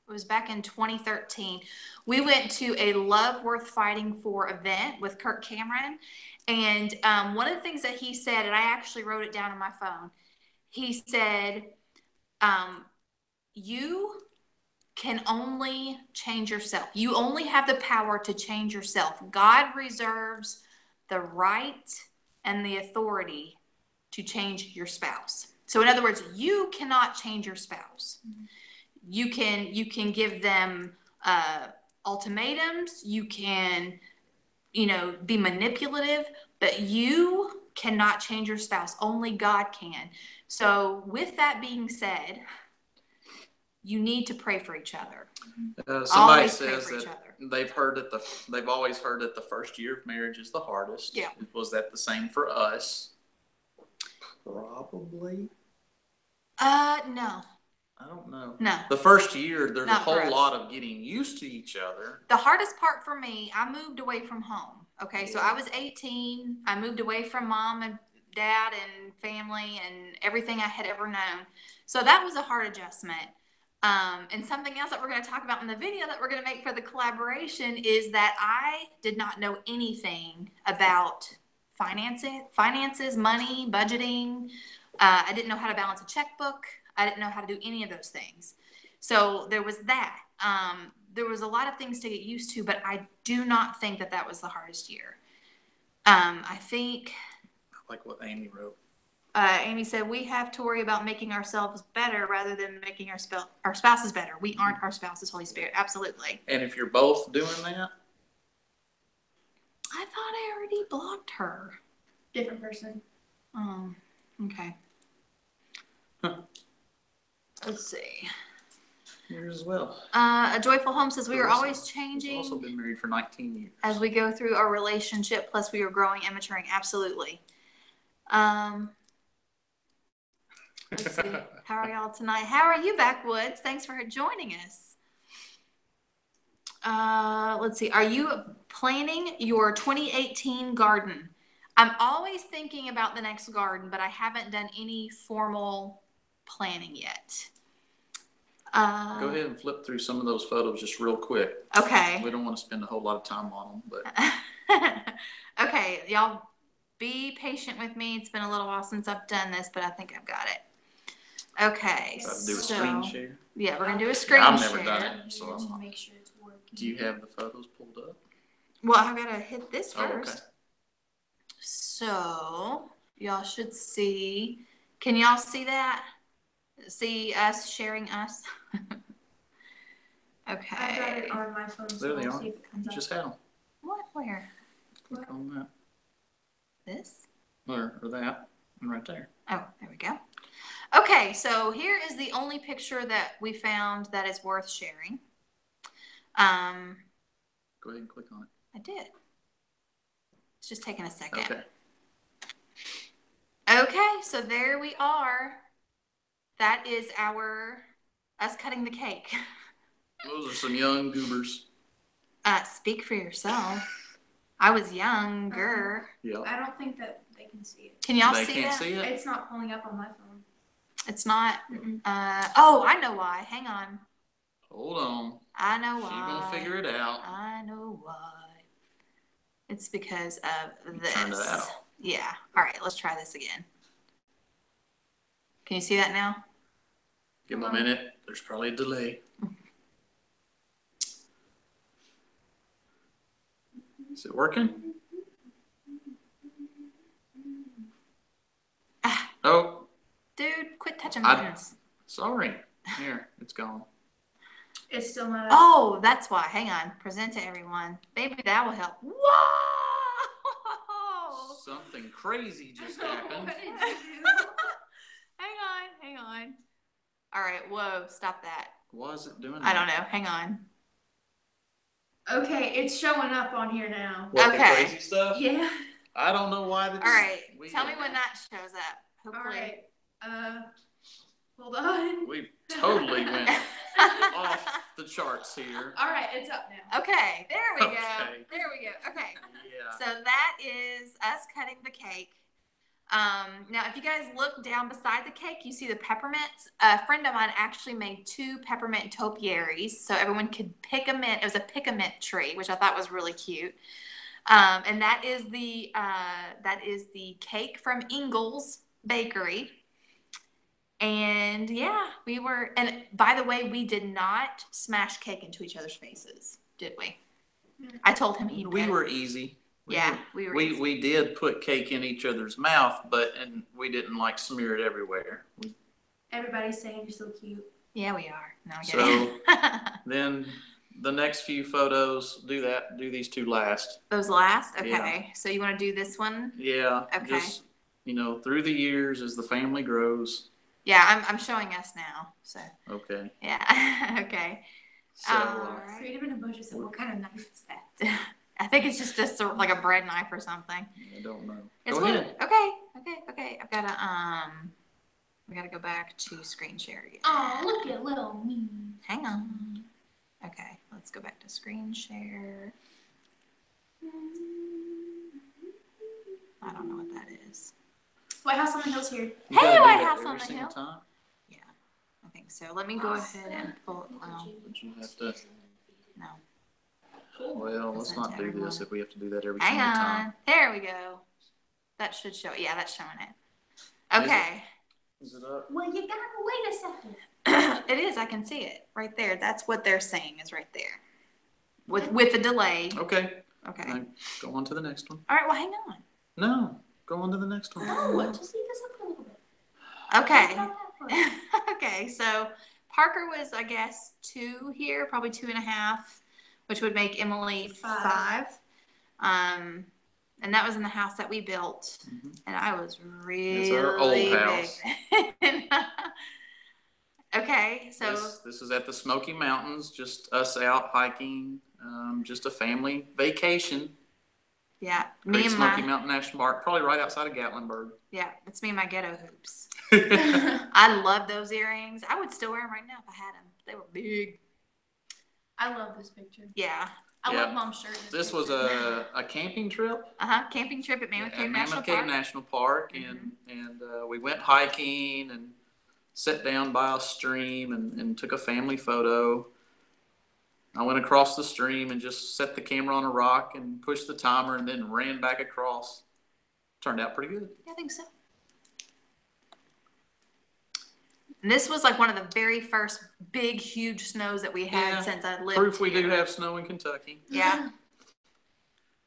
It was back in 2013. We went to a Love Worth Fighting For event with Kirk Cameron. And one of the things that he said, and I actually wrote it down on my phone, he said, you can only change yourself. You only have the power to change yourself. God reserves the right and the authority to change your spouse. So in other words, you cannot change your spouse. Mm-hmm. You can give them ultimatums. You can, be manipulative, but you cannot change your spouse. Only God can. So with that being said, you need to pray for each other. Somebody says that they've always heard that the first year of marriage is the hardest. Yeah. Was that the same for us? Probably. No. I don't know. No. The first year, there's Not a whole lot of getting used to each other. The hardest part for me, I moved away from home. Okay, so I was 18. I moved away from mom and dad and family and everything I had ever known. So that was a hard adjustment. And something else that we're going to talk about in the video that we're going to make for the collaboration is that I did not know anything about finances, money, budgeting. I didn't know how to balance a checkbook. I didn't know how to do any of those things. So there was that. There was a lot of things to get used to, but I do not think that was the hardest year. I think. I like what Amy wrote. Amy said, we have to worry about making ourselves better rather than making our spouses better. We aren't our spouses, Holy Spirit. Absolutely. And if you're both doing that? I thought I already blocked her. Different person. Oh, okay. Huh. Let's see. Yours as well. A Joyful Home says, we are always changing. We've also been married for 19 years. As we go through our relationship, plus we are growing and maturing. Absolutely. Let's see. How are y'all tonight? How are you, Backwoods? Thanks for joining us. Let's see. Are you planning your 2018 garden? I'm always thinking about the next garden, but I haven't done any formal planning yet. Go ahead and flip through some of those photos just real quick. Okay. We don't want to spend a whole lot of time on them, but. Okay, y'all be patient with me. It's been a little while since I've done this, but I think I've got it. Okay. Got to do a screen share? Yeah, we're going to do a screen share. I've never done it, so to make sure it's working. Do you have the photos pulled up? Well, I've got to hit this first. Oh, okay. So, y'all should see. Can y'all see that? See us sharing us? Okay. I got it on my phone. There they are. You just had them. What? Where? Click on that. This? Or that. And right there. Oh, there we go. Okay, so here is the only picture that we found that is worth sharing. Go ahead and click on it. I did. It's just taking a second. Okay. Okay, so there we are. That is us cutting the cake. Those are some young goobers. Speak for yourself. I was younger. Yeah. I don't think that they can see it. Can y'all They see can't that? see it? It's not pulling up on my phone. It's not. Mm-mm. Oh, I know why. Hang on. Hold on. I know why. She's gonna figure it out. I know why. It's because of this. Turn that off. Yeah. All right. Let's try this again. Can you see that now? Give them a minute. There's probably a delay. Is it working? Oh. Dude, quit touching buttons. Sorry. Here, it's gone. It's still not. Oh, that's why. Hang on. Present to everyone. Maybe that will help. Whoa! Something crazy just happened. What did you do? Hang on. All right. Whoa. Stop that. Why is it doing that? I don't know. Hang on. Okay, it's showing up on here now. What, Okay. the crazy stuff? Yeah. I don't know why. All right. Tell me when that shows up. Hopefully. All right. Hold on. We've totally went off the charts here. All right, it's up now. Okay. There we go. Okay. There we go. Okay. Yeah. So that is us cutting the cake. Now, if you guys look down beside the cake, you see the peppermints. A friend of mine actually made 2 peppermint topiaries, so everyone could pick a mint. It was a pick-a-mint tree, which I thought was really cute. And that is the cake from Ingles Bakery. And yeah, and by the way, we did not smash cake into each other's faces, did we? I told him We were easy. We did put cake in each other's mouth, and we didn't like smear it everywhere. Everybody's saying you're so cute. Yeah, we are. No, I'm kidding. Then the next few photos, do these 2 last. Those last? Okay. Yeah. So you want to do this one? Yeah. Okay. Just, through the years as the family grows. Yeah, I'm showing us now. So. Okay. Yeah. Okay. So. Freedom in a budget. So what kind of knife is that? I think it's just like a bread knife or something. I don't know. Go ahead. Okay. We gotta go back to screen share again. Oh, look at little me. Hang on. Okay, let's go back to screen share. I don't know what that is. White House on the Hill's here. Hey, White House on the Hill. Time? Yeah, I think so. Let me go ahead and pull. Would you have to? No. Well, let's not do this if we have to do that every Hang single on. time. There we go. That should show it. Yeah, that's showing it. Okay. Is it up? Well, you gotta wait a second. It is. I can see it right there. That's what they're saying is right there. With the delay. Okay. Okay. Now, go on to the next one. All right. Well, hang on. No. Go on to the next one. No, just leave this up a little bit. Okay. Okay. So Parker was, I guess, 2 here, probably 2.5, which would make Emily 5. And that was in the house that we built, and I was really It's our old house. big. Okay, so this is at the Smoky Mountains, just us out hiking, just a family vacation. Yeah, me and Smoky Mountain National Park, probably right outside of Gatlinburg. Yeah, it's me and my ghetto hoops. I love those earrings. I would still wear them right now if I had them. They were big. I love this picture. Yeah. I love Mom's shirt. This was a camping trip. Camping trip at Mammoth Cave National Park, and we went hiking and sat down by a stream and took a family photo. I went across the stream and just set the camera on a rock and pushed the timer and then ran back across. Turned out pretty good. Yeah, I think so. And this was like one of the very first big, huge snows that we had since I lived Proof we here. do have snow in Kentucky. Yeah.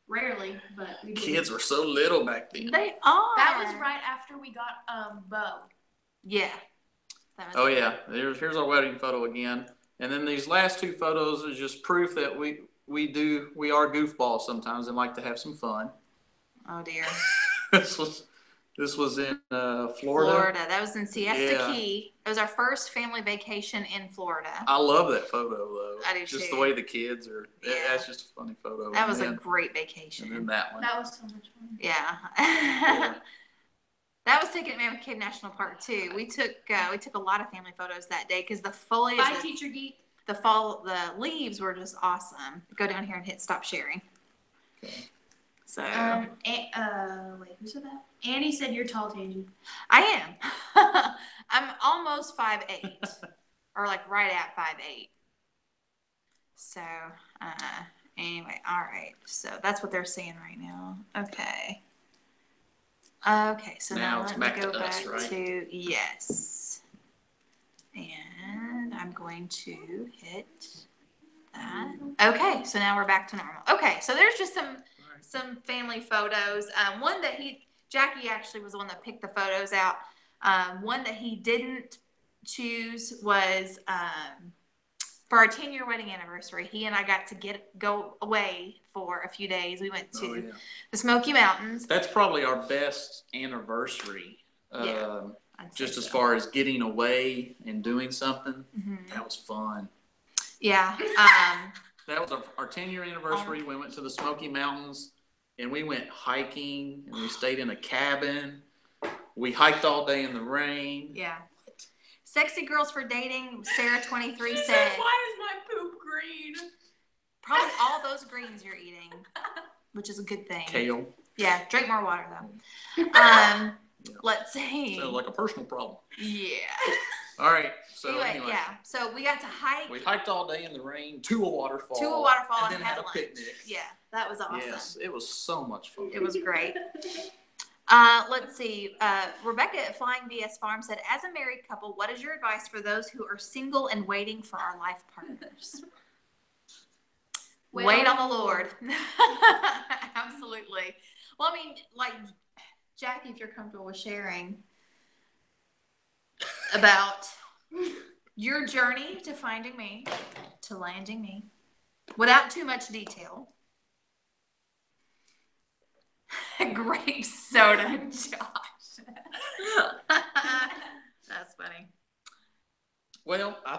Rarely, but we do. Kids were so little back then. They are. That was right after we got Bo. Yeah. Yeah. Here's our wedding photo again. And then these last 2 photos is just proof that we are goofballs sometimes and like to have some fun. Oh dear. This was in Florida. Florida. That was in Siesta Key. It was our first family vacation in Florida. I love that photo though. I do just too. the way the kids are. Yeah. That's just a funny photo. That was a great vacation. And then that one. That was so much fun. Yeah. That was taken at Mammoth Cave National Park too. We took a lot of family photos that day because the foliage. Bye, Teacher Geek. The leaves were just awesome. Go down here and hit stop sharing. Okay. So. Wait, who said that? Annie said you're tall, Tangy. I am. I'm almost 5'8", or like right at 5'8". So, anyway, all right. So that's what they're saying right now. Okay. Okay, so now let me go back to yes. And I'm going to hit that. Okay, so now we're back to normal. Okay, so there's just some family photos. One that Jackie actually was the one that picked the photos out. One that he didn't choose was for our 10-year wedding anniversary. He and I got to go away for a few days. We went to the Smoky Mountains. That's probably our best anniversary. Just as far as getting away and doing something. That was fun. Yeah. That was our 10-year anniversary. We went to the Smoky Mountains and we went hiking and we stayed in a cabin. We hiked all day in the rain. Yeah. Sexy Girls for Dating, Sarah 23 said, why is my poop green? Probably all those greens you're eating, which is a good thing. Kale. Yeah, drink more water though. Yeah. Let's see. Sounds like a personal problem. Yeah. All right. So anyway, yeah. So we got to hike. We hiked all day in the rain to a waterfall. And then had a lunch. picnic. Yeah, that was awesome. Yes, it was so much fun. It was great. Let's see. Rebecca at Flying VS Farm said, as a married couple, what is your advice for those who are single and waiting for our life partners? Wait on the Lord. Absolutely. Well, I mean, like, Jackie, if you're comfortable with sharing about your journey to finding me, to landing me, without too much detail. Grape soda, Josh. That's funny. Well, I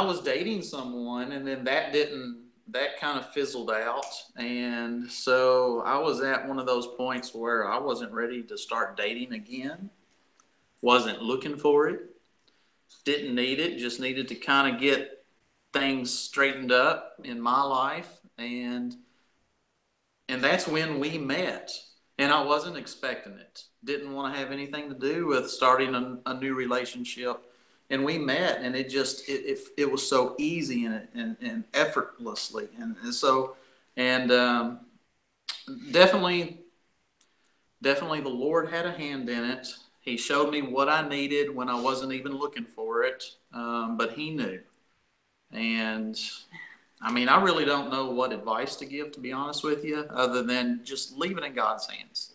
was dating someone, and then that kind of fizzled out. And so I was at one of those points where I wasn't ready to start dating again. Wasn't looking for it. Didn't need it. Just needed to kind of get things straightened up in my life. And that's when we met. And I wasn't expecting it. Didn't want to have anything to do with starting a new relationship. And we met, and it just it was so easy and effortlessly, and so definitely the Lord had a hand in it. He showed me what I needed when I wasn't even looking for it, but He knew. And I really don't know what advice to give, to be honest with you, other than just leave it in God's hands.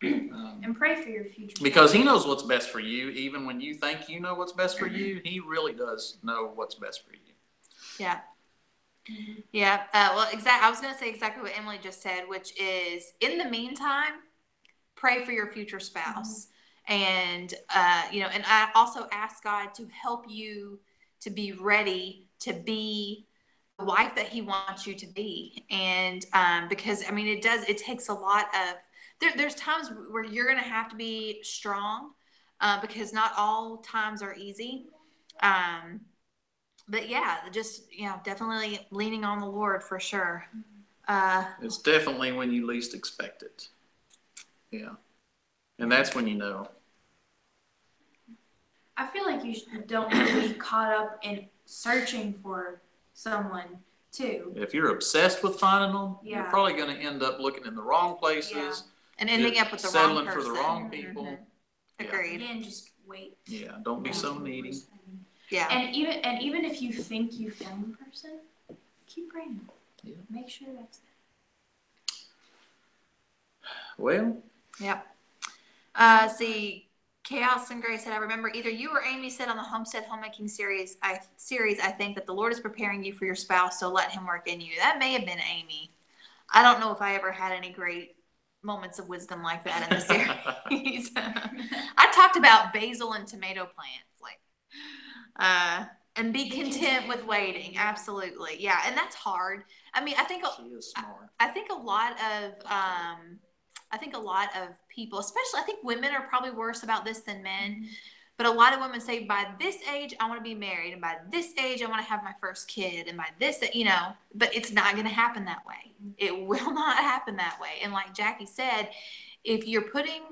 And pray for your future. Because He knows what's best for you. Even when you think you know what's best for you, He really does know what's best for you. Yeah. Yeah. Well, I was going to say exactly what Emily just said, which is, in the meantime, pray for your future spouse. And, and I also ask God to help you to be ready to be the wife that He wants you to be. And because, it takes a lot of, there's times where you're going to have to be strong because not all times are easy. But yeah, just, definitely leaning on the Lord for sure. It's definitely when you least expect it. Yeah. And that's when you know. I feel like you don't need to be caught up in searching for someone too. If you're obsessed with finding them, you're Yeah. probably going to end up looking in the wrong places. Yeah. And ending up with the wrong settling person. for the wrong people. Mm-hmm. Agreed. Again, just wait. Yeah, don't be so needy. Yeah. And even if you think you found the person, keep praying. Yeah. Make sure that's it. Well. Yep. See, Chaos and Grace said, I remember either you or Amy said on the Homestead Homemaking series, I think that the Lord is preparing you for your spouse, so let Him work in you. That may have been Amy. I don't know if I ever had any great moments of wisdom like that in the series. I talked about basil and tomato plants, and be content with waiting. Absolutely. Yeah. And that's hard. I think she is smart. I think a lot of people, especially, I think women are probably worse about this than men, but a lot of women say, by this age, I want to be married. And by this age, I want to have my first kid. And by this, but it's not going to happen that way. It will not happen that way. And like Jackie said, if you're putting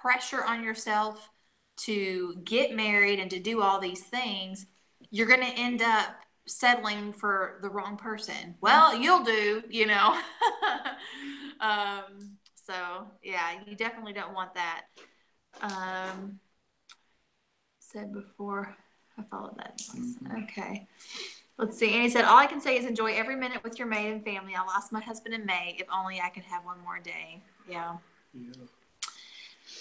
pressure on yourself to get married and to do all these things, you're going to end up settling for the wrong person. Well, you'll do, So yeah, you definitely don't want that. Said before, I followed that advice. Okay. Let's see. Annie said, all I can say is enjoy every minute with your maid and family. I lost my husband in May. If only I could have one more day. Yeah.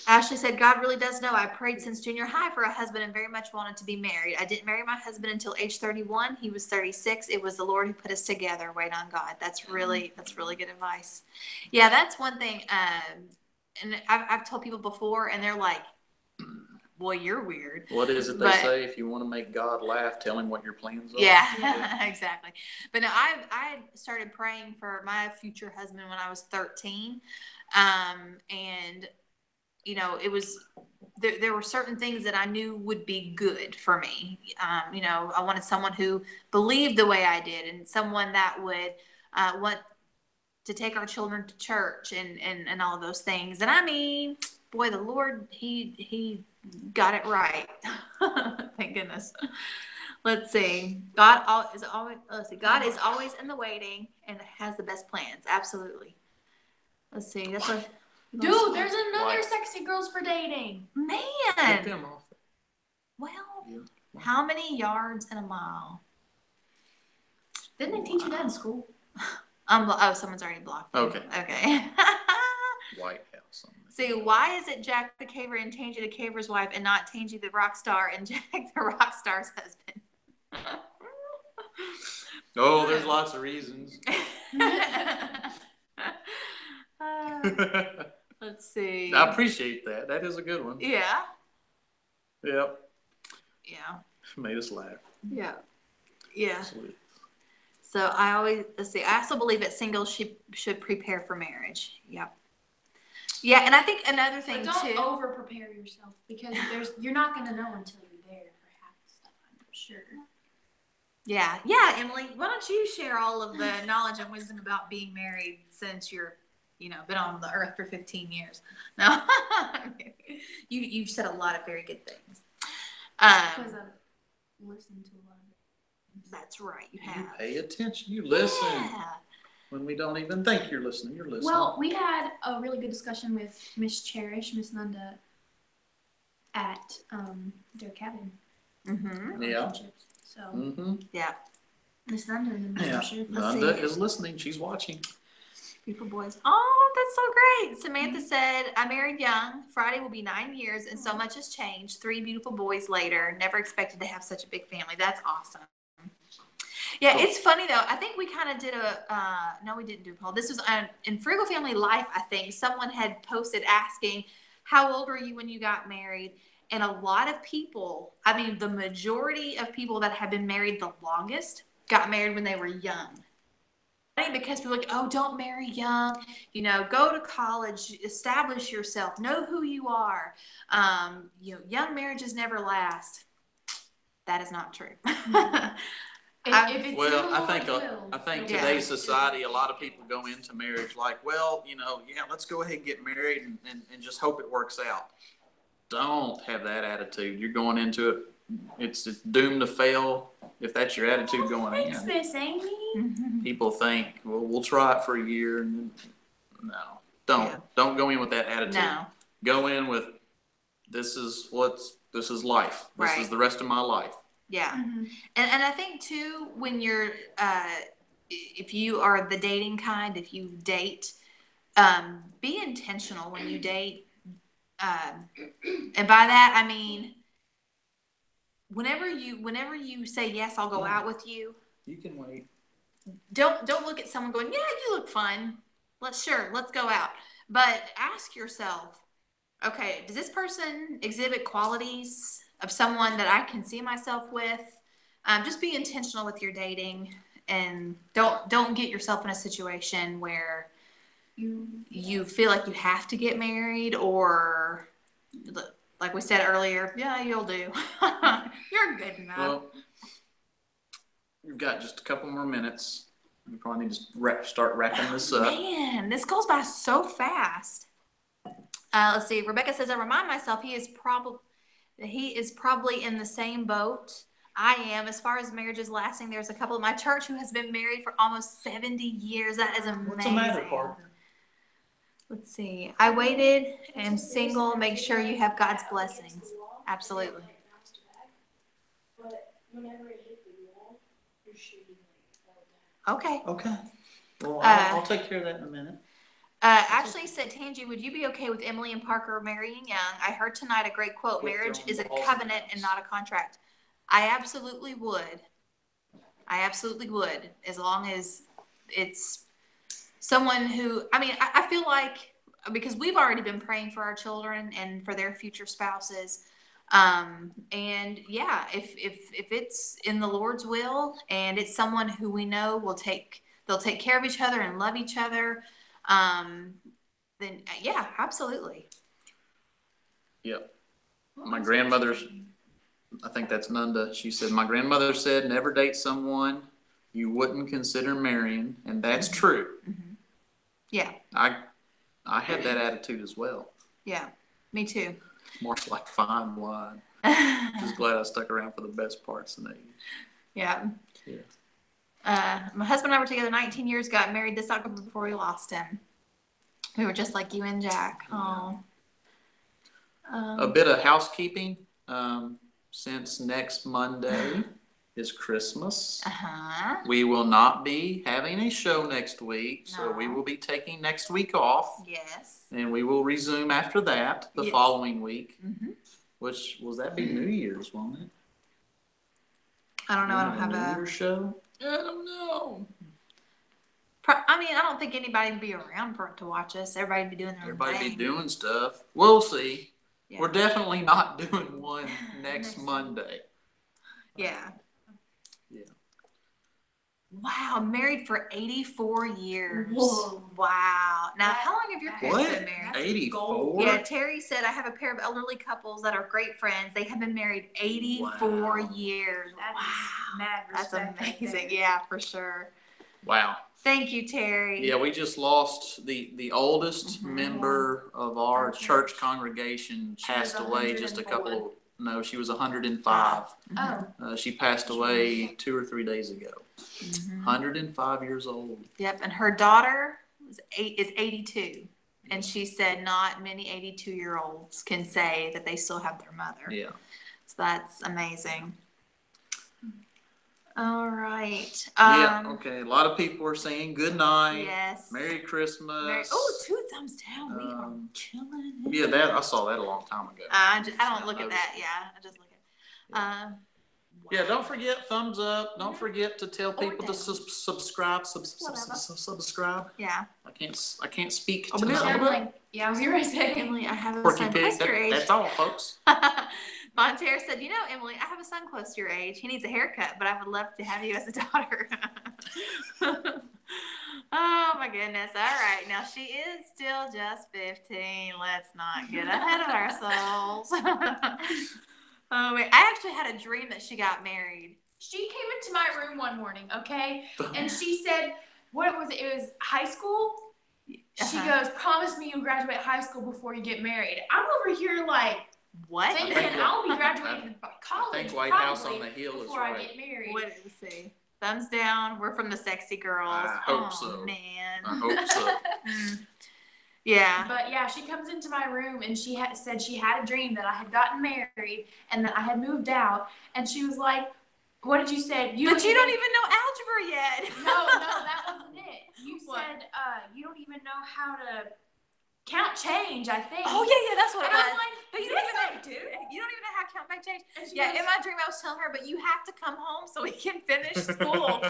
Ashley said, God really does know. I prayed since junior high for a husband and very much wanted to be married. I didn't marry my husband until age 31. He was 36. It was the Lord who put us together. Wait on God. That's really good advice. Yeah, that's one thing. And I've told people before, and they're like, boy, you're weird. What is it they say? If you want to make God laugh, tell Him what your plans are. Yeah, exactly. But no, I started praying for my future husband when I was 13. And it was, there were certain things that I knew would be good for me. I wanted someone who believed the way I did, and someone that would to take our children to church and all of those things. And I mean, boy, the Lord, he got it right. Thank goodness. Let's see. God is always in the waiting and has the best plans. Absolutely. Let's see. That's what. Dude, there's another sexy girls for dating. Get Man. them off. Well, Yeah. how many yards in a mile? Didn't they teach you that in school? Oh, someone's already blocked. Okay. Okay. White House. See, why is it Jack the Caver and Tangy the Caver's wife and not Tangy the rock star and Jack the rock star's husband? Oh, there's lots of reasons. Let's see. I appreciate that. That is a good one. Yeah. Yep. Yeah. Made us laugh. Yeah. Yeah. Absolutely. So let's see. I also believe that singles should prepare for marriage. Yep. Yeah, and I think another thing but don't too. over prepare yourself because you're not gonna know until you're there for half the stuff. I'm sure. Yeah, yeah, Emily. Why don't you share all of the knowledge and wisdom about being married since you're, been on the earth for 15 years? No, you've said a lot of very good things. Because I've listened to a lot of it. That's right, you have. You pay attention. You listen. Yeah. When we don't even think you're listening, you're listening. Well, we had a really good discussion with Miss Cherish, Miss Nunda, at their cabin. Mm-hmm. Yeah. Relationships. So, Yeah. Miss Nunda in the Yeah. membership. Nanda is listening. She's watching. Beautiful boys. Oh, that's so great. Samantha said, I married young. Friday will be 9 years, and so much has changed. 3 beautiful boys later. Never expected to have such a big family. That's awesome. Yeah, it's funny, though. I think we kind of did no, we didn't do a poll. This was in Frugal Family Life, I think. Someone had posted asking, how old were you when you got married? And a lot of people, I mean, the majority of people that have been married the longest got married when they were young. Because people are like, oh, don't marry young, go to college, establish yourself, know who you are. Young marriages never last. That is not true. I think today's society, a lot of people go into marriage like, well, let's go ahead and get married and just hope it works out. Don't have that attitude. You're going into it. It's doomed to fail if that's your attitude going in. Thanks, Miss Amy. People think, well, we'll try it for a year, and then no, don't go in with that attitude. No. Go in with this is life. This is the rest of my life. Yeah, and I think too, when you're if you are the dating kind, if you date, be intentional when you date, and by that I mean. Whenever you say yes, I'll go out with you. You can wait. Don't look at someone going, yeah, you look fun. Let's go out. But ask yourself, okay, does this person exhibit qualities of someone that I can see myself with? Just be intentional with your dating, and don't get yourself in a situation where you feel like you have to get married or. Like we said earlier, yeah, you'll do. You're good enough. Well, we've got just a couple more minutes. We probably need to start wrapping this up. Man, this goes by so fast. Let's see. Rebecca says, I remind myself he is probably in the same boat I am. As far as marriages lasting, there's a couple of my church who has been married for almost 70 years. That is amazing. What's the matter, Parker? Let's see. I waited and single. Make sure you have God's blessings. Absolutely. Okay. Okay. Well, I'll take care of that in a minute. Ashley said, Tangi, would you be okay with Emily and Parker marrying young? I heard tonight a great quote. Marriage is a covenant and not a contract. I absolutely would. As long as it's someone who, I feel like, because we've already been praying for our children and for their future spouses. And yeah, if it's in the Lord's will and it's someone who we know they'll take care of each other and love each other, then yeah, absolutely. Yep. My grandmother's, I think that's Nunda. She said, my grandmother said, never date someone you wouldn't consider marrying. And that's true. Yeah. I had that attitude as well. Yeah. Me too. More like fine wine. Just glad I stuck around for the best parts in the 80s. Yeah. Yeah. My husband and I were together 19 years, got married this October before we lost him. We were just like you and Jack. Oh. A bit of housekeeping. Since next Monday is Christmas, we will not be having a show next week, so we will be taking next week off. Yes. And we will resume after that the following week, which will that be New Year's, won't it? I don't know. I don't have a New Year's show. I don't know. I mean, I don't think anybody would be around for it to watch us. Everybody would be doing their own thing. Everybody be doing stuff. We'll see. Yeah. We're definitely not doing one next Monday. Yeah. Yeah. Wow, married for 84 years. Whoa. Wow. Now, how long have your parents been married? 84? Yeah, Terry said, I have a pair of elderly couples that are great friends. They have been married 84 years. That wow. is mad respect. That's amazing. Yeah, for sure. Wow. Thank you, Terry. Yeah, we just lost the oldest member of our church congregation. Passed away just a couple of, no, she was 105. Oh. She passed away 2 or 3 days ago. 105 years old. Yep, and her daughter is 82. And she said not many 82-year-olds can say that they still have their mother. Yeah. So that's amazing. All right. Okay. A lot of people are saying good night. Yes. Merry Christmas. Oh, 2 thumbs down. We are killing it. Yeah, I saw that a long time ago. I don't look at that. Yeah, I just look at. Yeah, don't forget thumbs up. Don't forget to tell people to subscribe. Subscribe. Yeah. I can't speak Oh, tonight. Yeah, I was gonna say, Emily, I have a Porky son Pig. close to your age. That's all, folks. Bonterre said, you know, Emily, I have a son close to your age. He needs a haircut, but I would love to have you as a daughter. Oh, my goodness. All right. Now, she is still just 15. Let's not get ahead of ourselves. I actually had a dream that she got married. she came into my room one morning, okay? And she said, what was it? It was high school. She goes, promise me you'll graduate high school before you get married. I'm over here like, what? thinking I'll be graduating by college. I think White House on the Hill is before right. I get married. What did it say? Thumbs down. We're from the sexy girls. I hope so. Man. I hope so. Yeah. But yeah, she comes into my room and she said she had a dream that I had gotten married and that I had moved out. And she was like, what did you say? But you don't even know algebra yet. No, that wasn't it. You said you don't even know how to count change, I think. Oh, yeah, that's what it was. I'm like, but you don't even know, you don't even know how to count back change. Yeah, in my dream I was telling her, but you have to come home so we can finish school.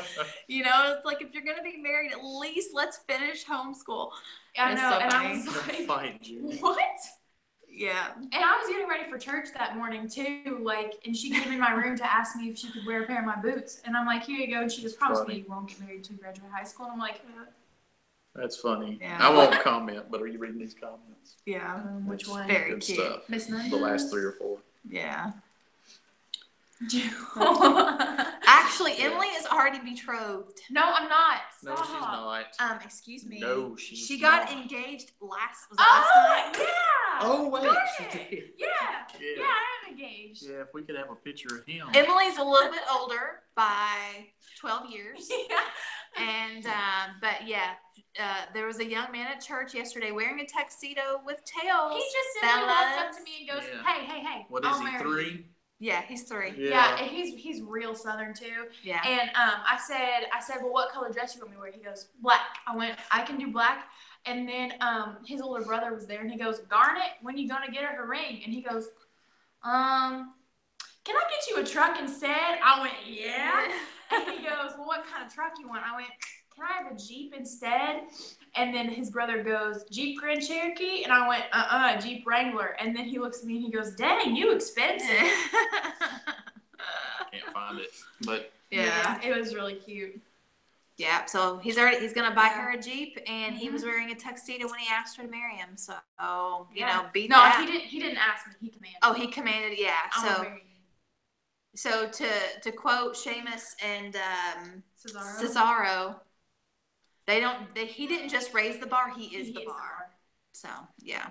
You know, it's like if you're going to be married, at least let's finish homeschool. I know, so and funny. I was like, Fine, Judy. what? Yeah. And I was getting ready for church that morning too, like, and she came in my room to ask me if she could wear a pair of my boots. And I'm like, here you go. And she just promised me you won't get married until you graduate high school. And I'm like, That's funny. Yeah. I won't comment, but are you reading these comments? Yeah. which one? Very Good cute. stuff. Miss Nunn? The last 3 or 4. Yeah. Actually, Emily is already betrothed. No, I'm not. No, Stop. she's not. Excuse me. No, she's She got not. engaged last Oh, night. yeah. Oh, wait. Got She it. did. Yeah. Yeah. Yeah, I am engaged. Yeah, if we could have a picture of him. Emily's a little bit older by 12 years. Yeah. And, but yeah, there was a young man at church yesterday wearing a tuxedo with tails. He just simply walked up to me and goes, Yeah. hey. What is I'll he, marry 3? you. Yeah, he's 3. Yeah, and he's real Southern too. Yeah. And I said, well, what color dress you want me to wear? He goes, black. I went, I can do black. And then his older brother was there, and he goes, Garnet, when you gonna get her ring? And he goes, can I get you a truck instead? I went, yeah. And he goes, well, what kind of truck you want? I went, can I have a Jeep instead? And then his brother goes, Jeep Grand Cherokee? And I went, Jeep Wrangler. And then he looks at me and he goes, dang, you expensive. Can't find it. But Yeah. It was really cute. Yeah, so he's gonna buy her a Jeep, and he was wearing a tuxedo when he asked her to marry him. So you know, beat no, that. he didn't ask me. He commanded. Oh, he commanded. Yeah. I wanna marry you. So to quote Seamus and Cesaro. Cesaro, He didn't just raise the bar, he is the bar. So, yeah.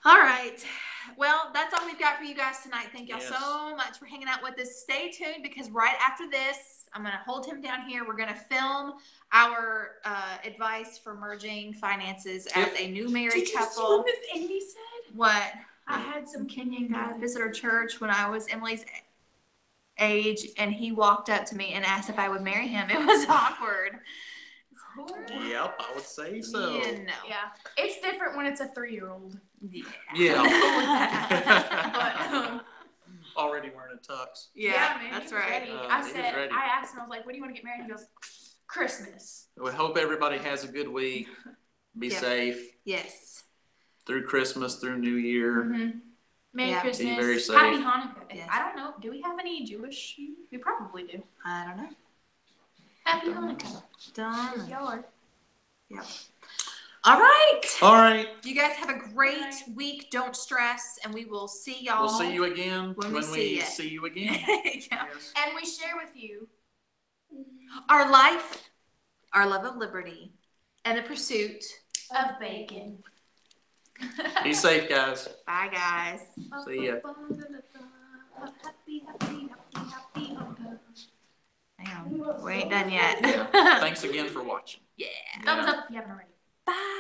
All right. Well, that's all we've got for you guys tonight. Thank y'all so much for hanging out with us. Stay tuned because right after this, I'm going to hold him down here. We're going to film our advice for merging finances as a new married couple. Did you see what Miss Amy said? What? I had some Kenyan guy visit our church when I was Emily's age, and he walked up to me and asked if I would marry him. It was awkward. Yep, I would say so. Yeah, no. Yeah, it's different when it's a 3-year-old. Yeah. But, already wearing a tux. Yeah, man, that's he was right. ready. Ready. I asked him, I was like, when do you want to get married? He goes, Christmas. We hope everybody has a good week. Be safe. Yes. Through Christmas, through New Year. Mm-hmm. Merry Christmas. Be very safe. Happy Hanukkah. Yes. I don't know. Do we have any Jewish? We probably do. I don't know. Happy Hanukkah. Done. Y'all are. Yep. All right. All right. You guys have a great week. Don't stress, and we will see y'all. We'll see you again when we see you again. Yeah. Yes. And we share with you our life, our love of liberty, and the pursuit of bacon. Be safe, guys. Bye, guys. See ya. Happy Hanukkah. Hang on. We ain't done yet. Thanks again for watching. Yeah. Thumbs up if you haven't already. Bye.